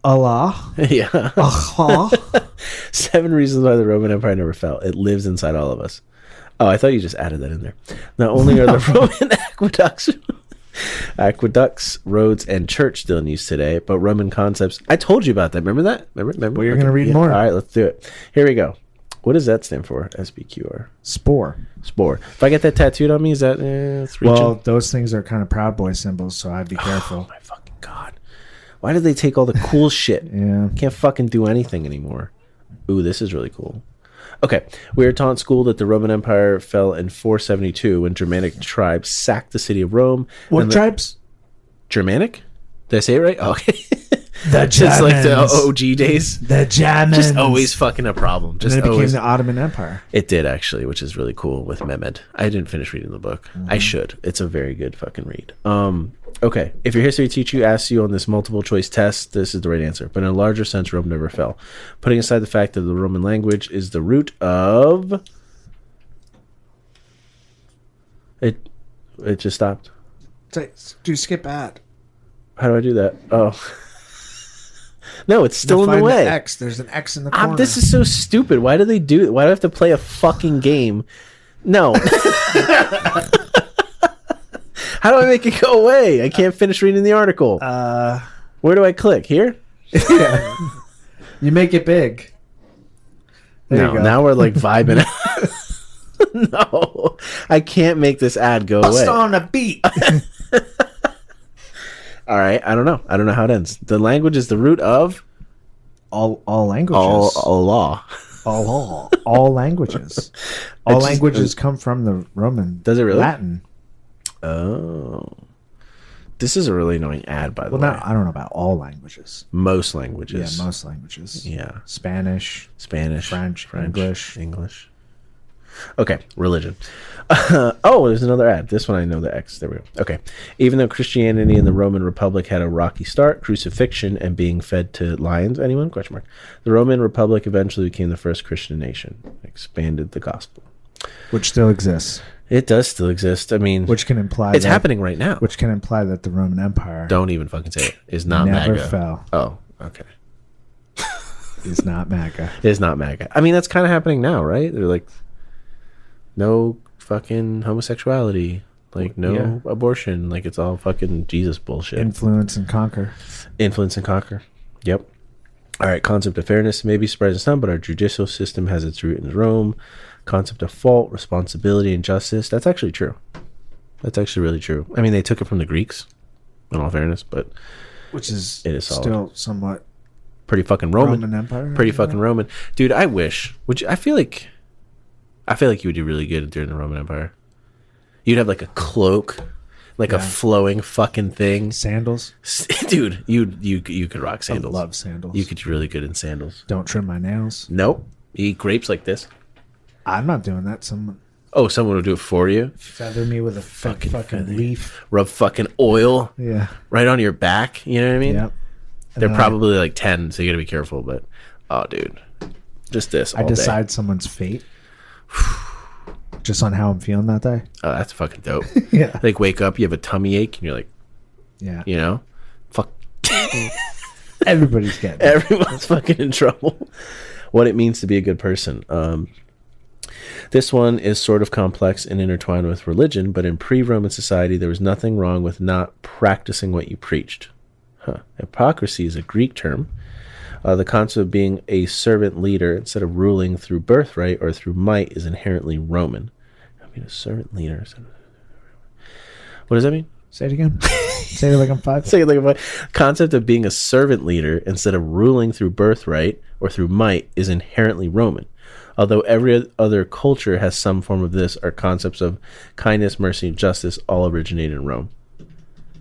Allah. Yeah. Allah. 7 reasons why the Roman Empire never fell. It lives inside all of us. Oh, I thought you just added that in there. Not only are the Roman aqueducts, roads, and church still in use today, but Roman concepts. I told you about that. Remember that? Remember? Well, you're gonna read more. All right, let's do it. Here we go. What does that stand for? SBQR. Spore. Spore. If I get that tattooed on me, is that it's reaching? Well, those things are kind of Proud Boy symbols, so I'd be careful. Oh my fucking god! Why did they take all the cool shit? Yeah. Can't fucking do anything anymore. Ooh, this is really cool. Okay, we are taught in school that the Roman Empire fell in 472 when Germanic tribes sacked the city of Rome. What tribes? Germanic? Did I say it right? Oh, okay. The Just like the Germans. OG days. The Germans. Just always fucking a problem. And Just then it became always. the Ottoman Empire. It did actually, which is really cool with Mehmed. I didn't finish reading the book. I should. It's a very good fucking read. Okay. If your history teacher asks you on this multiple choice test, this is the right answer. But in a larger sense, Rome never fell. Putting aside the fact that the Roman language is the root of it. It just stopped. Do skip ad. How do I do that? Oh. No, it's still in Find the way. X. There's an X in the corner. This is so stupid. Why do they do it? Why do I have to play a fucking game? No. How do I make it go away? I can't finish reading the article. Where do I click? Here? Yeah. You make it big. There you go. Now we're like vibing. No, I can't make this ad go away. Bust on a beat. All right, I don't know how it ends. The language is the root of all languages. all law. All languages. All languages come from the Roman. Does it really? Latin. Oh, this is a really annoying ad, by the way. I don't know about all languages. Most languages. Yeah, most languages. Yeah. Spanish, French, English. Okay, religion. Oh, there's another ad. This one I know the X. There we go. Okay. Even though Christianity in the Roman Republic had a rocky start, crucifixion and being fed to lions, anyone? Question mark. The Roman Republic eventually became the first Christian nation. Expanded the gospel. Which still exists. It does still exist. I mean, which can imply it's happening right now. Which can imply that the Roman Empire don't even fucking say it. Is not never MAGA. Fell. Oh, okay. Is not MAGA. Is not MAGA. I mean, that's kind of happening now, right? They're like, no fucking homosexuality, like no abortion, like it's all fucking Jesus bullshit. Influence and conquer. Yep. All right. Concept of fairness may be surprising to some, but our judicial system has its root in Rome. Concept of fault, responsibility, and justice. That's actually true. That's actually really true. I mean, they took it from the Greeks, in all fairness, but which is it is solid. Still somewhat pretty fucking Roman Empire. Pretty fucking Roman, dude. I wish. Would you? I feel like you would do really good during the Roman Empire. You'd have like a cloak, like a flowing fucking thing. Sandals, dude. You could rock sandals. I love sandals. You could do really good in sandals. Don't trim my nails. Nope. You eat grapes like this. I'm not doing that. Someone will do it for you. Feather me with a fucking leaf. Rub fucking oil. Yeah. Right on your back. You know what I mean? Yep. They're probably like 10, so you gotta be careful. But oh, dude, just this. I decide someone's fate. Just on how I'm feeling that day. Oh, that's fucking dope. Yeah. Like wake up, you have a tummy ache, and you're like, Yeah. You know? Fuck. Everybody's getting it. Everyone's fucking in trouble. What it means to be a good person. This one is sort of complex and intertwined with religion, but in pre-Roman society, there was nothing wrong with not practicing what you preached. Hypocrisy is a Greek term. The concept of being a servant leader instead of ruling through birthright or through might is inherently Roman. I mean, a servant leader. What does that mean? Say it again. Say it like I'm five. Say it like a concept of being a servant leader instead of ruling through birthright or through might is inherently Roman. Although every other culture has some form of this, our concepts of kindness, mercy, and justice all originated in Rome.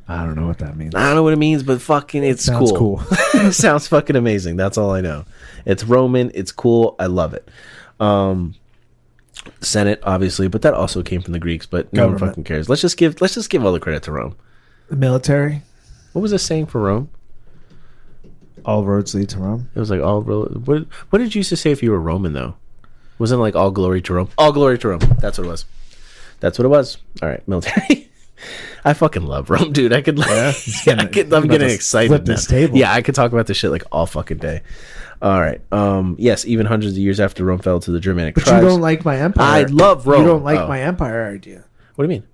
I don't know what that means. I don't know what it means, but fucking it's Sounds cool. It sounds fucking amazing. That's all I know. It's Roman. It's cool. I love it. Senate, obviously, but that also came from the Greeks, but no one fucking cares. Let's just give all the credit to Rome. The military. What was the saying for Rome? All roads lead to Rome. It was like what did you used to say if you were Roman though? Wasn't it like all glory to Rome? All glory to Rome. That's what it was. That's what it was. All right, military. I fucking love Rome, dude. I'm getting excited flip now. this table. Yeah, I could talk about this shit like all fucking day. All right. Yes, even hundreds of years after Rome fell to the Germanic But tribes. you don't like my empire. I love Rome. You don't like my empire idea. What do you mean?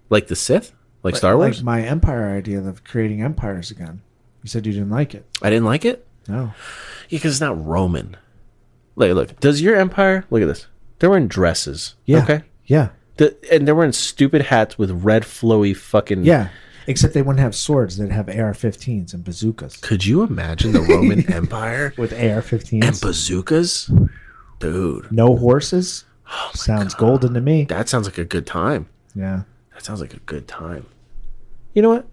Like the Sith? Like Star Wars? Like my empire idea of creating empires again. You said you didn't like it. I didn't like it? No. Yeah, because it's not Roman. Look. Does your empire... Look at this. They're wearing dresses. Yeah. Okay? Yeah. And they're wearing stupid hats with red flowy fucking... Yeah. Except they wouldn't have swords. They'd have AR-15s and bazookas. Could you imagine the Roman Empire with AR-15s and bazookas? Dude. No horses? Oh sounds God. Golden to me. That sounds like a good time. Yeah. That sounds like a good time. You know what?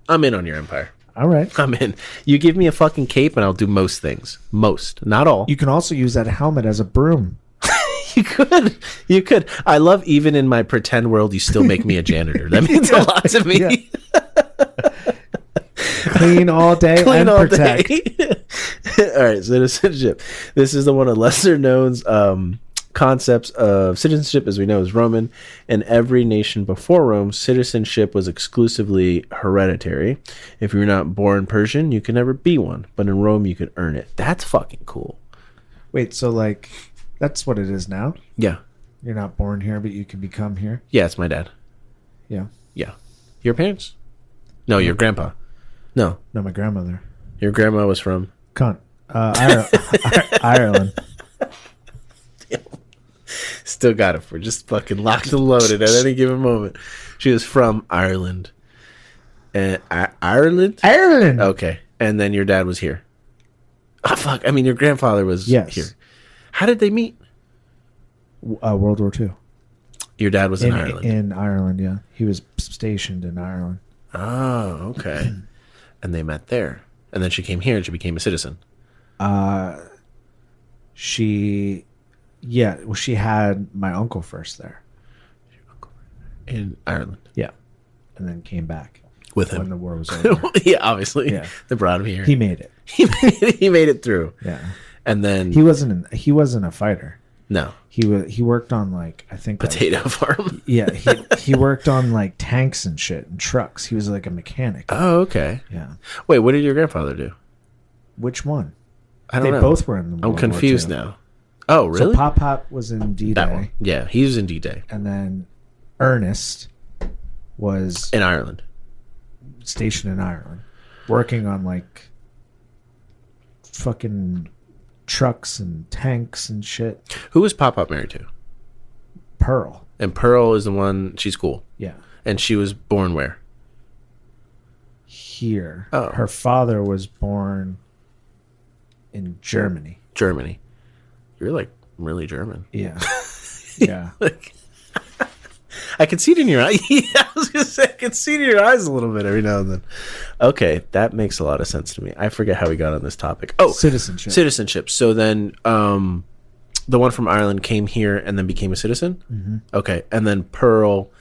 I'm in on your empire. All right. I'm in. You give me a fucking cape and I'll do most things. Most. Not all. You can also use that helmet as a broom. You could. You could. I love even in my pretend world, you still make me a janitor. That means a lot to me. Yeah. Clean all day and all protect. All right, citizenship. This is the one of lesser known concepts of citizenship, as we know, is Roman. In every nation before Rome, citizenship was exclusively hereditary. If you were not born Persian, you could never be one. But in Rome, you could earn it. That's fucking cool. Wait, so like... That's what it is now? Yeah. You're not born here, but you can become here? Yeah, it's my dad. Yeah. Yeah. Your parents? No, your grandpa. No. No, my grandmother. Your grandma was from? Ireland. Still got it. We're just fucking locked and loaded at any given moment. She was from Ireland. And Ireland? Ireland! Okay. And then your dad was here. Oh, fuck. I mean, your grandfather was here. How did they meet? World War II. Your dad was in Ireland. In Ireland, yeah. He was stationed in Ireland. Oh, okay. And they met there. And then she came here and she became a citizen. She had my uncle first there. In Ireland? Yeah. And then came back. With him. When the war was over. Yeah, obviously. Yeah. They brought him here. He made it. He made it through. Yeah. And then he wasn't a fighter. No. He worked on like I think potato farm. Yeah, he worked on like tanks and shit and trucks. He was like a mechanic. Oh, okay. Yeah. Wait, what did your grandfather do? Which one? I don't know. They both were in the I'm confused now. Oh, really? So Pop was in D-Day. That one. Yeah, he was in D-Day. And then Ernest was in Ireland. Stationed in Ireland. Working on like fucking trucks and tanks and shit. Who was Pop married to? Pearl. And Pearl is the one, she's cool. Yeah. And she was born where? Here. Oh. Her father was born in Germany. Germany. You're like really German. Yeah. Yeah. Like, I can see it in your eyes. I was going to say, I can see it in your eyes a little bit every now and then. Okay, that makes a lot of sense to me. I forget how we got on this topic. Oh, citizenship. So then the one from Ireland came here and then became a citizen? Mm-hmm. Okay, and then Pearl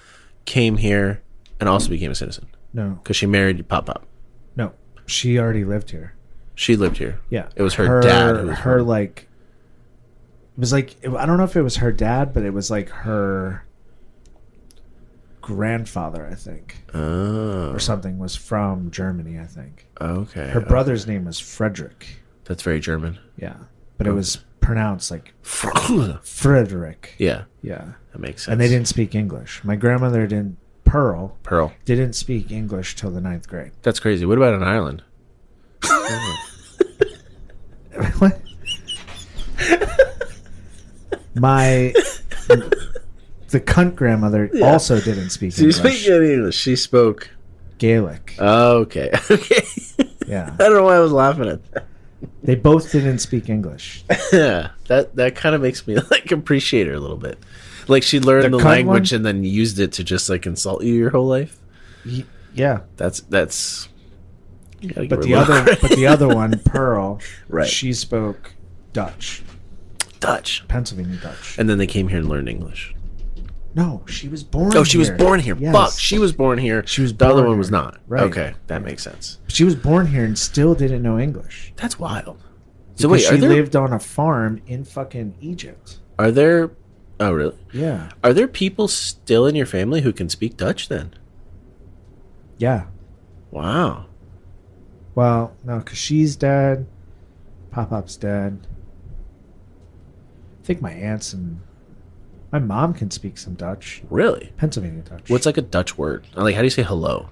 came here and also became a citizen? No. Because she married Pop. No, she already lived here. She lived here? Yeah. It was her dad who was her born. like... It was like... I don't know if it was her dad, but it was like her... grandfather, I think, Oh. or something, was from Germany, I think. Okay. Her brother's name was Frederick. That's very German. Yeah. But it was pronounced like Frederick. Yeah. Yeah. That makes sense. And they didn't speak English. My grandmother Pearl didn't speak English till the 9th grade. That's crazy. What about in Ireland? What? The cunt grandmother also didn't speak English. She speak English. She spoke Gaelic. Oh, okay. Okay. Yeah. I don't know why I was laughing at that. They both didn't speak English. Yeah. That kind of makes me like appreciate her a little bit. Like she learned the language and then used it to just like insult you your whole life. Yeah. That's But the other one, Pearl, right. She spoke Dutch. Pennsylvania Dutch. And then they came here and learned English. No, she was born here. Oh, she was born here. Yes. Fuck, she was born here. The other one was not. Right. Okay, that makes sense. She was born here and still didn't know English. That's wild. So wait, she lived on a farm in fucking Egypt. Are there... Oh, really? Yeah. Are there people still in your family who can speak Dutch then? Yeah. Wow. Well, no, because she's dead. Pop-Pop's dead. I think my aunts and... My mom can speak some Dutch. Really? Pennsylvania Dutch. What's like a Dutch word? Like, how do you say hello?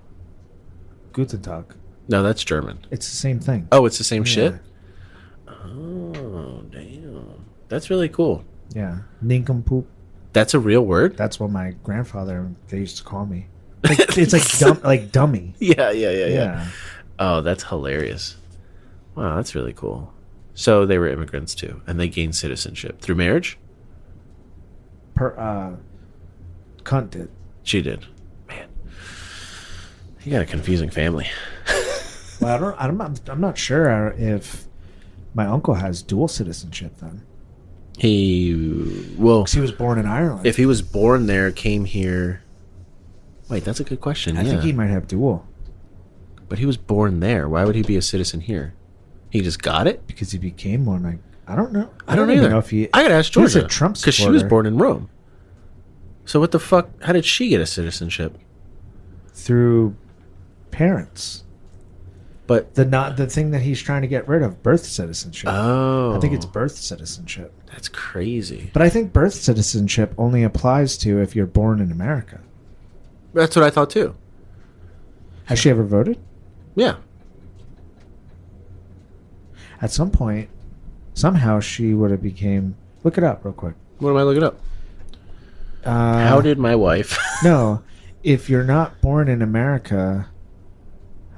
Guten Tag. No, that's German. It's the same thing. Oh, it's the same shit? Yeah. Oh, damn. That's really cool. Yeah. Nincompoop. That's a real word? That's what my grandfather, they used to call me. It's like dummy. Yeah. Oh, that's hilarious. Wow, that's really cool. So they were immigrants too, and they gained citizenship through marriage? Cunt did. She did. Man, you got a confusing family. Well, I'm not sure if my uncle has dual citizenship then. He was born in Ireland. If he was born there, came here. Wait, that's a good question. I think he might have dual. But he was born there. Why would he be a citizen here? He just got it because he became one. I don't know. I don't either. Know if he. I gotta ask Georgia. He's a Trump supporter because she was born in Rome. So what the fuck? How did she get a citizenship? Through parents. But the thing that he's trying to get rid of, birth citizenship. Oh, I think it's birth citizenship. That's crazy. But I think birth citizenship only applies to if you're born in America. That's what I thought too. Has she ever voted? Yeah. At some point, somehow she would have became. Look it up real quick. What am I looking up? How did my wife? No, if you're not born in America,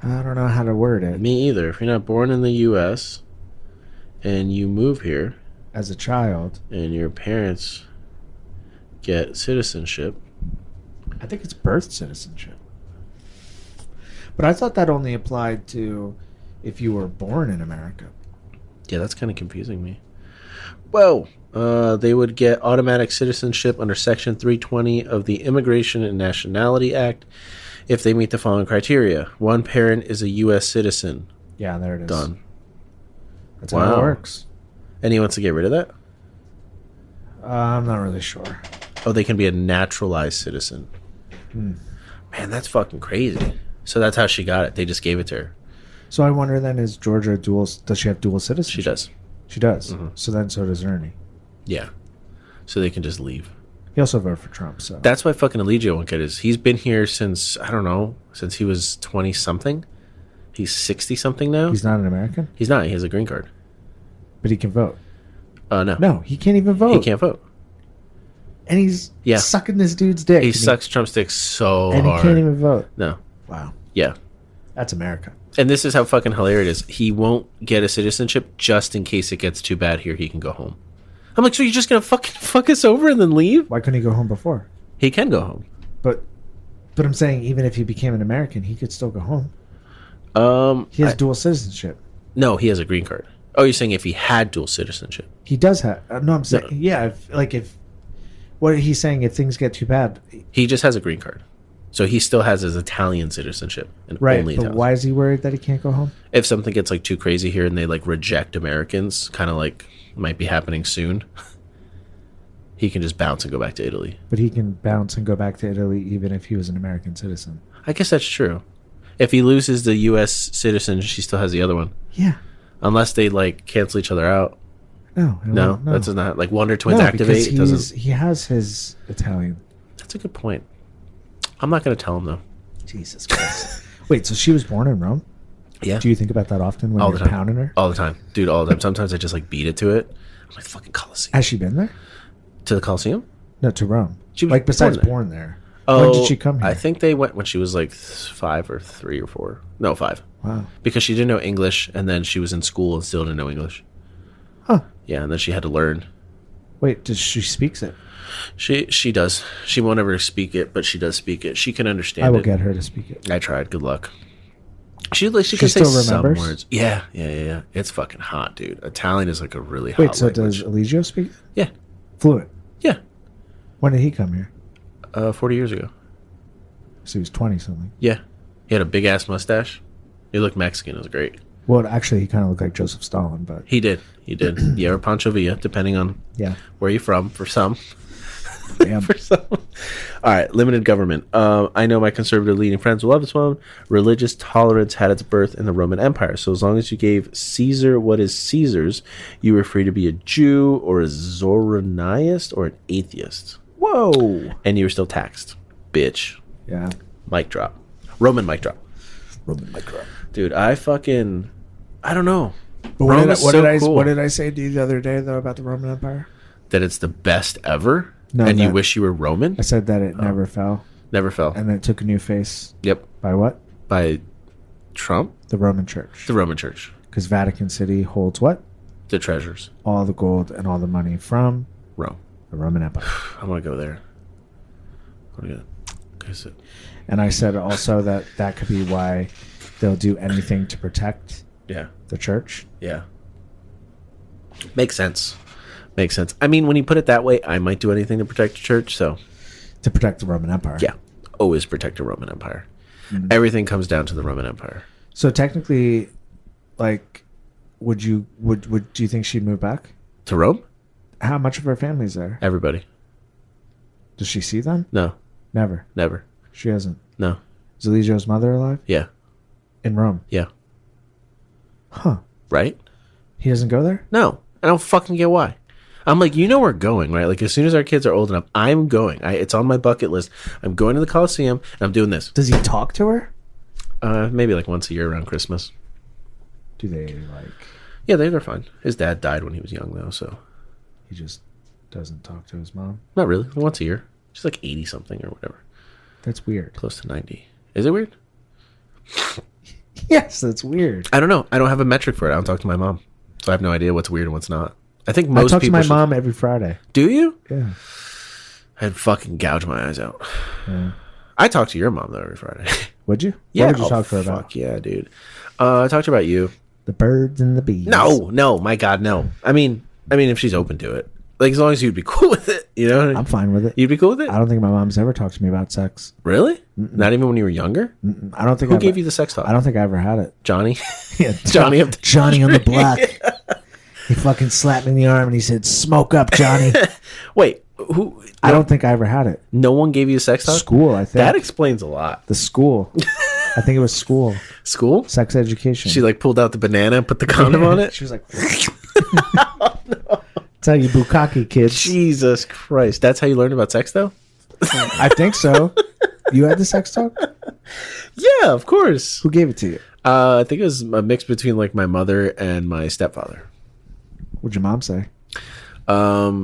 I don't know how to word it. Me either. If you're not born in the U.S. and you move here as a child, and your parents get citizenship, I think it's birth citizenship. But I thought that only applied to if you were born in America. Yeah, that's kind of confusing me. Well, they would get automatic citizenship under Section 320 of the Immigration and Nationality Act if they meet the following criteria. One parent is a U.S. citizen. Yeah, there it is. Done. That's how it works. And he wants to get rid of that? I'm not really sure. Oh, they can be a naturalized citizen. Man, that's fucking crazy. So that's how she got it. They just gave it to her. So I wonder then, is Georgia does she have dual citizenship? She does. She does. Mm-hmm. So then so does Ernie. Yeah. So they can just leave. He also voted for Trump, so. That's why fucking Eligio won't get his. He's been here since, I don't know, since he was 20-something. He's 60-something now. He's not an American? He's not. He has a green card. But he can vote. No. No, he can't even vote. He can't vote. And he's sucking this dude's dick. He sucks Trump's dick so hard. And he can't even vote. No. Wow. Yeah. That's America. And this is how fucking hilarious it is. He won't get a citizenship just in case it gets too bad here. He can go home. I'm like, so you're just going to fucking fuck us over and then leave? Why couldn't he go home before? He can go home. But I'm saying even if he became an American, he could still go home. He has dual citizenship. No, he has a green card. Oh, you're saying if he had dual citizenship? He does have. No, I'm saying, yeah, if what he's saying, if things get too bad. He just has a green card. So he still has his Italian citizenship. And right, only but Italian. Why is he worried that he can't go home? If something gets like too crazy here and they like reject Americans, kind of like might be happening soon, He can just bounce and go back to Italy. But he can bounce and go back to Italy even if he was an American citizen. I guess that's true. If he loses the U.S. citizen, she still has the other one. Yeah. Unless they like cancel each other out. No, That's not like Wonder Twins no, activate. It doesn't. He has his Italian. That's a good point. I'm not going to tell him though. Jesus Christ. Wait, so she was born in Rome? Yeah. Do you think about that often when All you're the time. pounding her? All the time, dude. All the time. Sometimes I just like beat it to it. I'm like fucking Colosseum. Has she been there? To the Coliseum? No, to Rome. She was like besides born there. born there. Oh, when did she come here? I think they went when she was like 5 or 3 or 4. No, 5. Wow. Because she didn't know English, and then she was in school and still didn't know English. Huh. Yeah, and then she had to learn. Wait, does she speaks it? She does. She won't ever speak it, but she does speak it. She can understand it. I will get her to speak it. I tried. Good luck. She can say still some remembers? words. Yeah. It's fucking hot, dude. Italian is like a really hot Wait, so language. does Eligio speak it? Yeah. Fluent. Yeah. When did he come here? 40 years ago. So he was 20 something. Yeah. He had a big ass mustache. He looked Mexican. It was great. Well, actually, he kind of looked like Joseph Stalin, but He did. Yeah, or Pancho Villa, depending on yeah. where you're from. For some. Damn. For some. All right, limited government. I know my conservative leading friends will love this one. Religious tolerance had its birth in the Roman Empire. So as long as you gave Caesar what is Caesar's, you were free to be a Jew or a Zoroastrianist or an atheist. Whoa. And you were still taxed. Bitch. Yeah. Mic drop. Roman mic drop. Roman micro. Dude, I don't know. But Rome is so cool. what did I say to you the other day, though, about the Roman Empire? That it's the best ever? No, and you that- wish you were Roman? I said that it never fell. Never fell. And then it took a new face. Yep. By what? By Trump? The Roman Church. The Roman Church. Because Vatican City holds what? The treasures. All the gold and all the money from Rome. the Roman Empire. I want to go there. Sit. And I said also that could be why they'll do anything to protect Yeah. the church. Yeah. Makes sense. I mean, when you put it that way, I might do anything to protect the church, so. To protect the Roman Empire. Yeah. Always protect the Roman Empire. Mm-hmm. Everything comes down to the Roman Empire. So technically, like, do you think she'd move back? To Rome? How much of her family's there? Everybody. Does she see them? No. Never. Never. She hasn't. No. Is Eligio's mother alive? Yeah. In Rome? Yeah. Huh. Right? He doesn't go there? No. I don't fucking get why. I'm like, we're going, right? Like, as soon as our kids are old enough, I'm going. It's on my bucket list. I'm going to the Coliseum, and I'm doing this. Does he talk to her? Maybe like once a year around Christmas. Do they, like... Yeah, they're fine. His dad died when he was young, though, so... He just doesn't talk to his mom? Not really. Once a year. She's like 80-something or whatever. That's weird. Close to 90. Is it weird? Yes, that's weird. I don't know. I don't have a metric for it. I don't talk to my mom. So I have no idea what's weird and what's not. I think most I talk to people my mom every Friday. Do you? Yeah. I'd fucking gouge my eyes out. Yeah. I talk to your mom, though, every Friday. Would you? Yeah. What would you talk to her about? Fuck yeah, dude. I talked about you. The birds and the bees. No, my God, no. I mean, if she's open to it. Like, as long as you'd be cool with it, you know? I'm fine with it. You'd be cool with it? I don't think my mom's ever talked to me about sex. Really? Mm-mm. Not even when you were younger? Mm-mm. I don't think. Who gave you the sex talk? I don't think I ever had it. Johnny? Yeah, Johnny up Johnny on the block. He fucking slapped me in the arm and he said, "Smoke up, Johnny." Wait, who? I don't think I ever had it. No one gave you a sex talk? School, I think. That explains a lot. The school. I think it was school. School? Sex education. She like pulled out the banana and put the condom on it? She was like, oh, no. Tell you bukkake, kids. Jesus Christ. That's how you learned about sex, though? I think so. You had the sex talk? Yeah, of course. Who gave it to you? I think it was a mix between like my mother and my stepfather. What'd your mom say?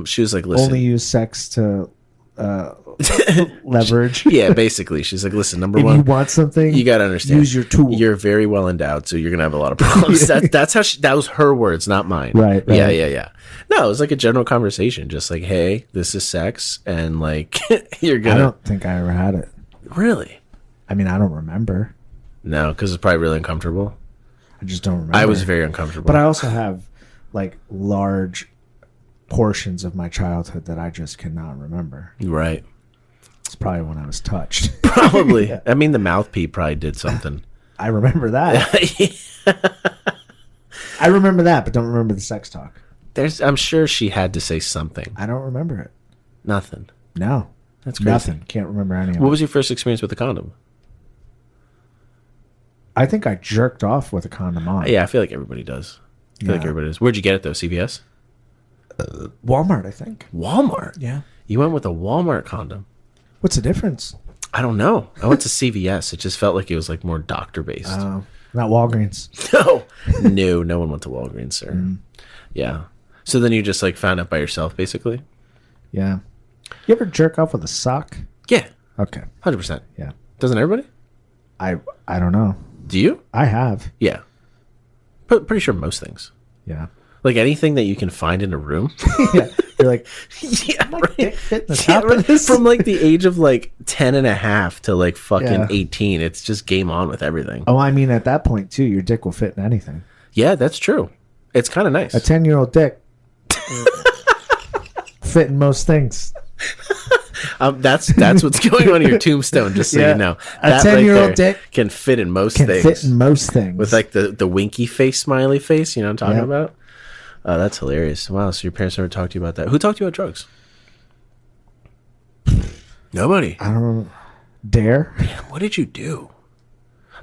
She was like, listen. Only use sex to leverage. Yeah, basically. She's like, listen, number if one. You want something? You got to understand. Use your tool. You're very well endowed, so you're going to have a lot of problems. That's how that was her words, not mine. Right. Yeah. No, it was like a general conversation. Just like, hey, this is sex. And like, you're going to. I don't think I ever had it. Really? I mean, I don't remember. No, because it's probably really uncomfortable. I just don't remember. I was very uncomfortable. But I also have like large portions of my childhood that I just cannot remember. Right. It's probably when I was touched. Probably. Yeah. I mean, the mouth pee probably did something. I remember that. I remember that, but don't remember the sex talk. I'm sure she had to say something. I don't remember it. Nothing. No. That's crazy. Nothing. Can't remember any of What it. was your first experience with a condom? I think I jerked off with a condom on. Yeah, I feel like everybody does. I feel like everybody does. Where'd you get it though? CVS? Walmart, I think. Walmart? Yeah. You went with a Walmart condom. What's the difference? I don't know. I went to CVS. It just felt like it was like more doctor based. Not Walgreens. No one went to Walgreens, sir. Yeah. So then you just like found out by yourself, basically. Yeah. You ever jerk off with a sock? Yeah, Okay. 100%. Yeah. Doesn't everybody? I don't know. Do you? I have. Yeah. Pretty sure most things. Yeah. Like anything that you can find in a room. Yeah. You're like, Yeah, my right. dick fit in the Yeah, top of this? from like the age of like 10 and a half to like fucking Yeah. 18, it's just game on with everything. Oh, I mean, at that point too, your dick will fit in anything. Yeah, that's true. It's kind of nice. A 10-year-old dick fit in most things. That's what's going on in your tombstone, just so Yeah. you know. A That 10-year-old there dick can fit in most Can things. fit in most things. With like the winky face, smiley face, you know what I'm talking Yep. about? Oh, that's hilarious. Wow, so your parents never talked to you about that. Who talked to you about drugs? Nobody. I don't dare. Man, what did you do?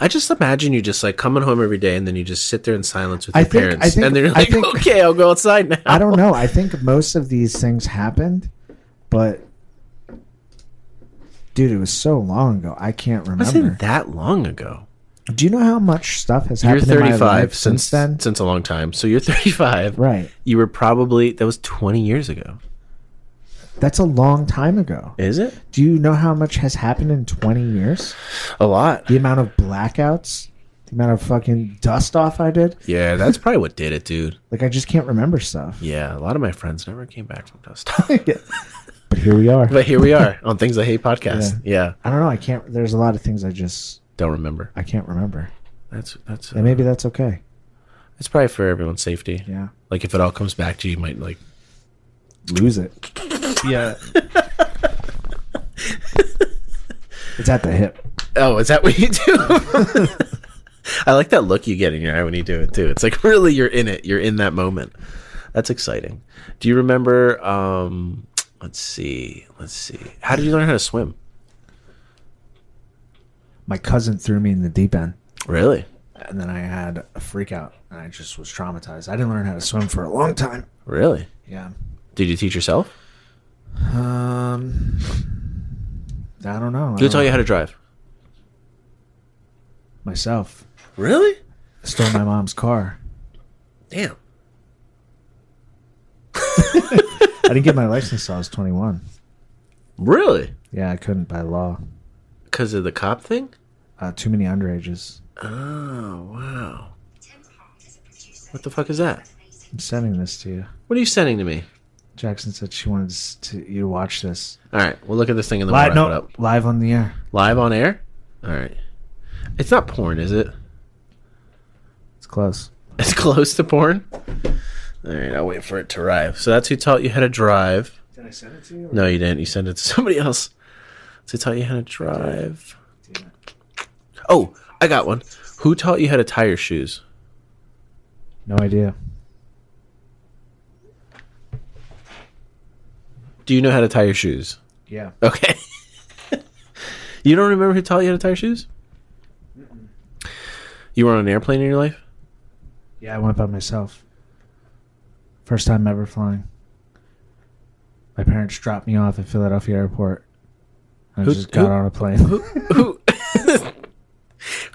I just imagine you just like coming home every day and then you just sit there in silence with your parents. And they're like, okay, I'll go outside now. I don't know. I think most of these things happened, but dude, it was so long ago. I can't It remember. wasn't that long ago. Do you know how much stuff has You're happened in my 35 life since then? Since a long time. So you're 35. Right. You were probably, that was 20 years ago. That's a long time ago. Is it? Do you know how much has happened in 20 years? A lot. The amount of blackouts, the amount of fucking dust off I did. Yeah, that's probably what did it, dude. Like, I just can't remember stuff. Yeah, a lot of my friends never came back from dust. Yeah. But here we are. But here we are on Things I Hate podcast. Yeah. I don't know. I can't. There's a lot of things I Don't remember. can't remember. That's And maybe that's okay. it's probably for everyone's safety. Yeah. Like if it all comes back to you, you might like Lose it. Yeah. It's at the hip. oh, is that what you do? I like that look you get in your eye when you do it too. It's like really you're in it. You're in that moment. That's exciting. Do you remember let's see. How did you learn how to swim? My cousin threw me in the deep end, Really? and then I had a freak out, and I just was traumatized. I didn't learn how to swim for a long time. Really? Yeah. Did you teach yourself? I don't know. Who taught you how to drive? Myself. Really? I stole my mom's car. Damn. I didn't get my license till I was 21. Really? Yeah, I couldn't by law. Because of the cop thing? Too many underages. Oh, wow. What the fuck is that? I'm sending this to you. What are you sending to me? Jackson said she wanted you to watch this. All right, we'll look at this thing and then Live, we'll wrap it up. live on the air. Live on air? All right. It's not porn, is it? It's close. It's close to porn? All right, I'll wait for it to arrive. So that's who taught you how to drive. Did I send it to you? No, you didn't. You sent it to somebody else. So who taught you how to drive? Oh, I got one. Who taught you how to tie your shoes? No idea. Do you know how to tie your shoes? Yeah. Okay. You don't remember who taught you how to tie your shoes? Mm-mm. You were on an airplane in your life? Yeah, I went by myself. First time ever flying. My parents dropped me off at Philadelphia Airport. I just got on a plane. Who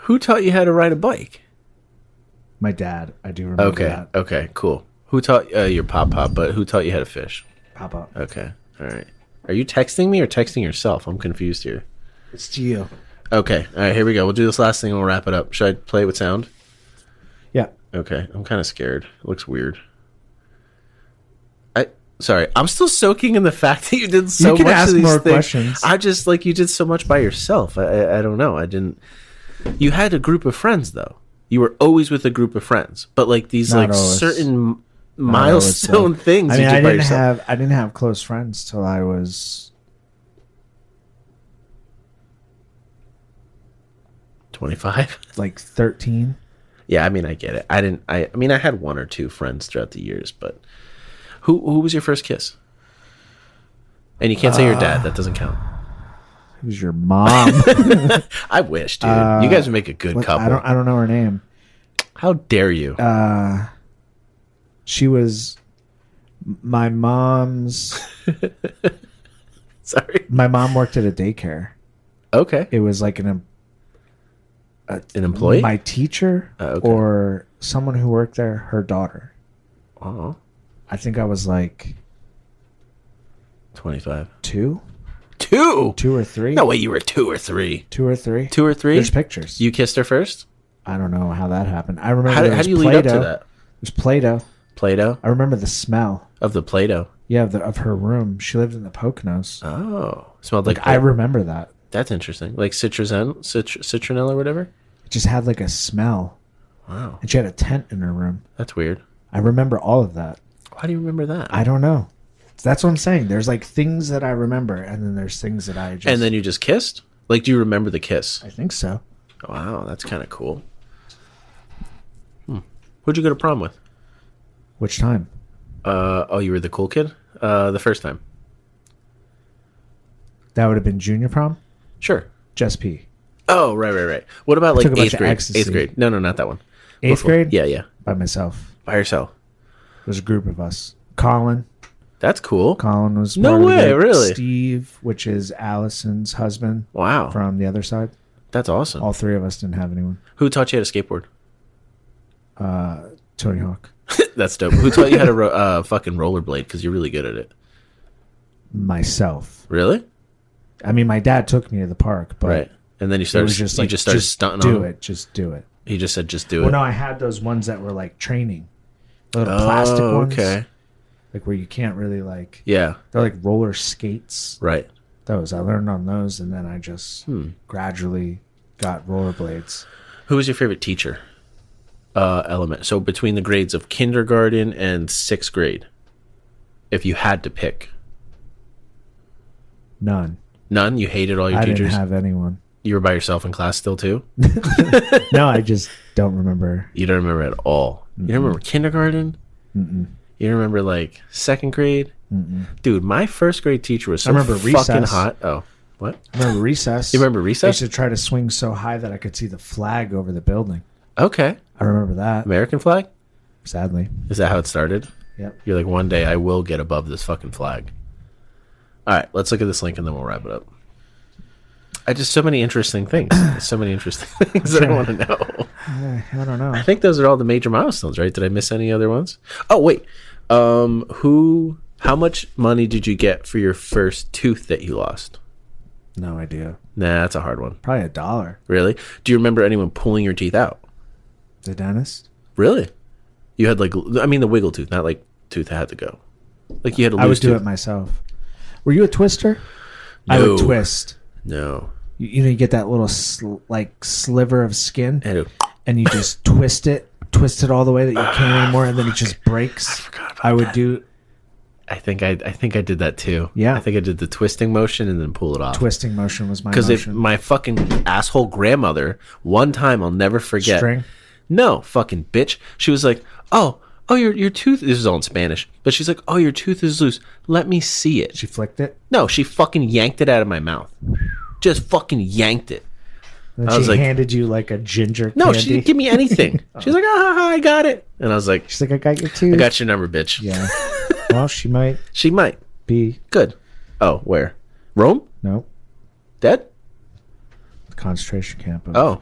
who taught you how to ride a bike? My dad. I do remember that. Okay, cool. Who taught your pop, but who taught you how to fish? Pop up. Okay, all right. Are you texting me or texting yourself? I'm confused here. It's to you. Okay, all right, here we go. We'll do this last thing and we'll wrap it up. Should I play it with sound? Yeah. Okay, I'm kind of scared. It looks weird. Sorry, I'm still soaking in the fact that you did so You can much ask of these more things. questions. I just like you did so much by yourself. I don't know. I didn't. You had a group of friends though. You were always with a group of friends, but like these Not like always. certain Not always, milestone though. things I mean, you did I by didn't yourself. have close friends till I was 25. like 13. Yeah, I mean, I get it. I mean, I had one or two friends throughout the years, but who was your first kiss? And you can't say your dad. That doesn't count. Who's your mom? I wish, dude. You guys would make a good couple. I don't know her name. How dare you? She was my mom's. Sorry. My mom worked at a daycare. Okay. It was like an employee? My teacher or someone who worked there, her daughter. Oh. I think I was like 25. 2 or 3. No way, you were 2 or 3. 2 or 3. 2 or 3? There's pictures. You kissed her first? I don't know how that happened. I remember How do you lead up to that? There's Play-Doh. Play-Doh? I remember the smell. Of the Play-Doh? Yeah, of her room. She lived in the Poconos. Oh. Smelled like I remember that. That's interesting. Like citronella or whatever? It just had like a smell. Wow. And she had a tent in her room. That's weird. I remember all of that. Why do you remember that? I don't know. That's what I'm saying. There's like things that I remember, and then there's things that I just... And then you just kissed? Like, do you remember the kiss? I think so. Wow, that's kind of cool. Who'd you go to prom with? Which time? You were the cool kid? The first time. That would have been junior prom? Sure. Just P. Oh, right. What about like Took a bunch 8th of grade? ecstasy. 8th grade. No, not that one. 8th grade? Yeah. By myself. By yourself. There's a group of us. Colin That's cool. was No part of way, it. really? Steve, which is Allison's husband. Wow. From the other side. That's awesome. All 3 of us didn't have anyone. Who taught you how to skateboard? Tony Hawk. That's dope. Who taught you how to fucking rollerblade? Because you're really good at it. Myself. Really? I mean, my dad took me to the park, but Right. And then you it started. was just like, you just started stunting on him? Just do it. He just said, "Just do Well, it." no, I had those ones that were like training. The little plastic ones. Okay. Like where you can't really like... Yeah. They're like roller skates. Right. Those. I learned on those, and then I just gradually got rollerblades. Who was your favorite teacher? Element. So between the grades of kindergarten and 6th grade, if you had to pick. None. None? You hated all your I teachers? didn't have anyone. You were by yourself in class still too? No, I just don't remember. You don't remember at all. You don't remember kindergarten? Mm-mm. You don't remember like 2nd grade? Mm-mm. Dude, my 1st grade teacher was so I remember fucking recess. hot. Oh, what? I remember recess. You remember I recess? used to try to swing so high that I could see the flag over the building. Okay. I remember that. American flag? Sadly. Is that how it started? Yep. You're like, one day I will get above this fucking flag. All right, let's look at this link and then we'll wrap it up. I just so many interesting things. So many interesting things that I want to know. I don't know. I think those are all the major milestones, right? Did I miss any other ones? Oh, wait. How much money did you get for your first tooth that you lost? No idea. Nah, that's a hard one. Probably $1. Really? Do you remember anyone pulling your teeth out? The dentist? Really? You had like, I mean, the wiggle tooth, not like tooth that had to go. Like you had a loose I would do tooth. it myself. Were you a twister? No. I would twist. No. You know, you get that little sliver of skin, I do. and you just twist it all the way that you can't anymore, and then it just breaks. I forgot about would that. do I think I did that too. Yeah. I think I did the twisting motion and then pull it off. twisting motion was my Because motion. my fucking asshole grandmother, one time I'll never forget. String? No, fucking bitch. She was like, oh, your tooth. This is all in Spanish, but she's like, oh, your tooth is loose. Let me see it. She flicked it. No, she fucking yanked it out of my mouth. Just fucking yanked it. Then I was she like- handed you like a ginger No, candy. she didn't give me anything. She's like, I got it. And I was like, She's like, I got your tooth. I got your number, bitch. Yeah. Well, she might She might. be. Good. Oh, where? Rome? No. Dead? Concentration camp. Oh.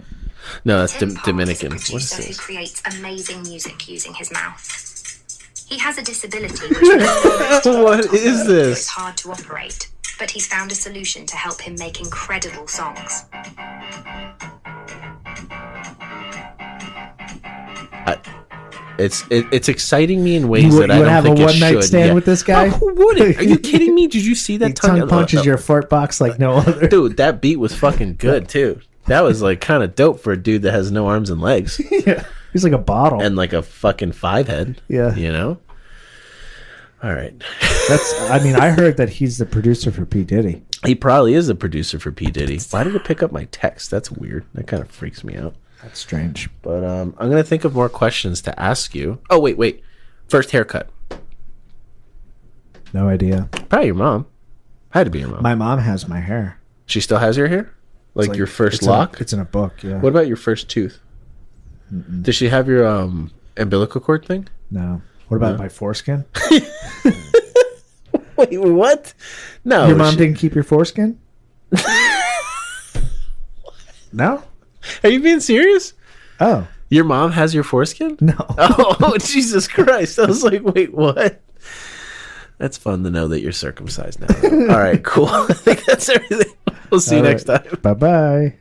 No, that's Tim Fox Dominican. is a What is producer this? who creates amazing music using his mouth. He has a disability which means What is this? it's hard to operate, but he's found a solution to help him make incredible songs. It's exciting me in ways You that I would don't have think a it one night should. stand Yeah. with this guy? Oh, who wouldn't? Are you kidding me? Did you see that He tongue punches your fart box like no other. Dude, that beat was fucking good too. That was like kind of dope for a dude that has no arms and legs Yeah. He's like a bottle. and like a fucking 5 head. Yeah. You know? All right. I mean, I heard that he's the producer for P. Diddy. He probably is a producer for P. Diddy. Why did it pick up my text? That's weird. That kind of freaks me out. That's strange. But I'm going to think of more questions to ask you. Oh, wait. First haircut. No idea. Probably your mom. Had to be your mom. My mom has my hair. She still has your hair? Like your first it's lock? It's in a book, yeah. What about your first tooth? Does she have your umbilical cord thing? No. What about my foreskin? Wait, what? No. Your mom didn't keep your foreskin? No? Are you being serious? Oh. Your mom has your foreskin? No. Oh, Jesus Christ. I was like, wait, what? That's fun to know that you're circumcised now. All right, cool. I think that's everything. We'll see you next time. Bye-bye.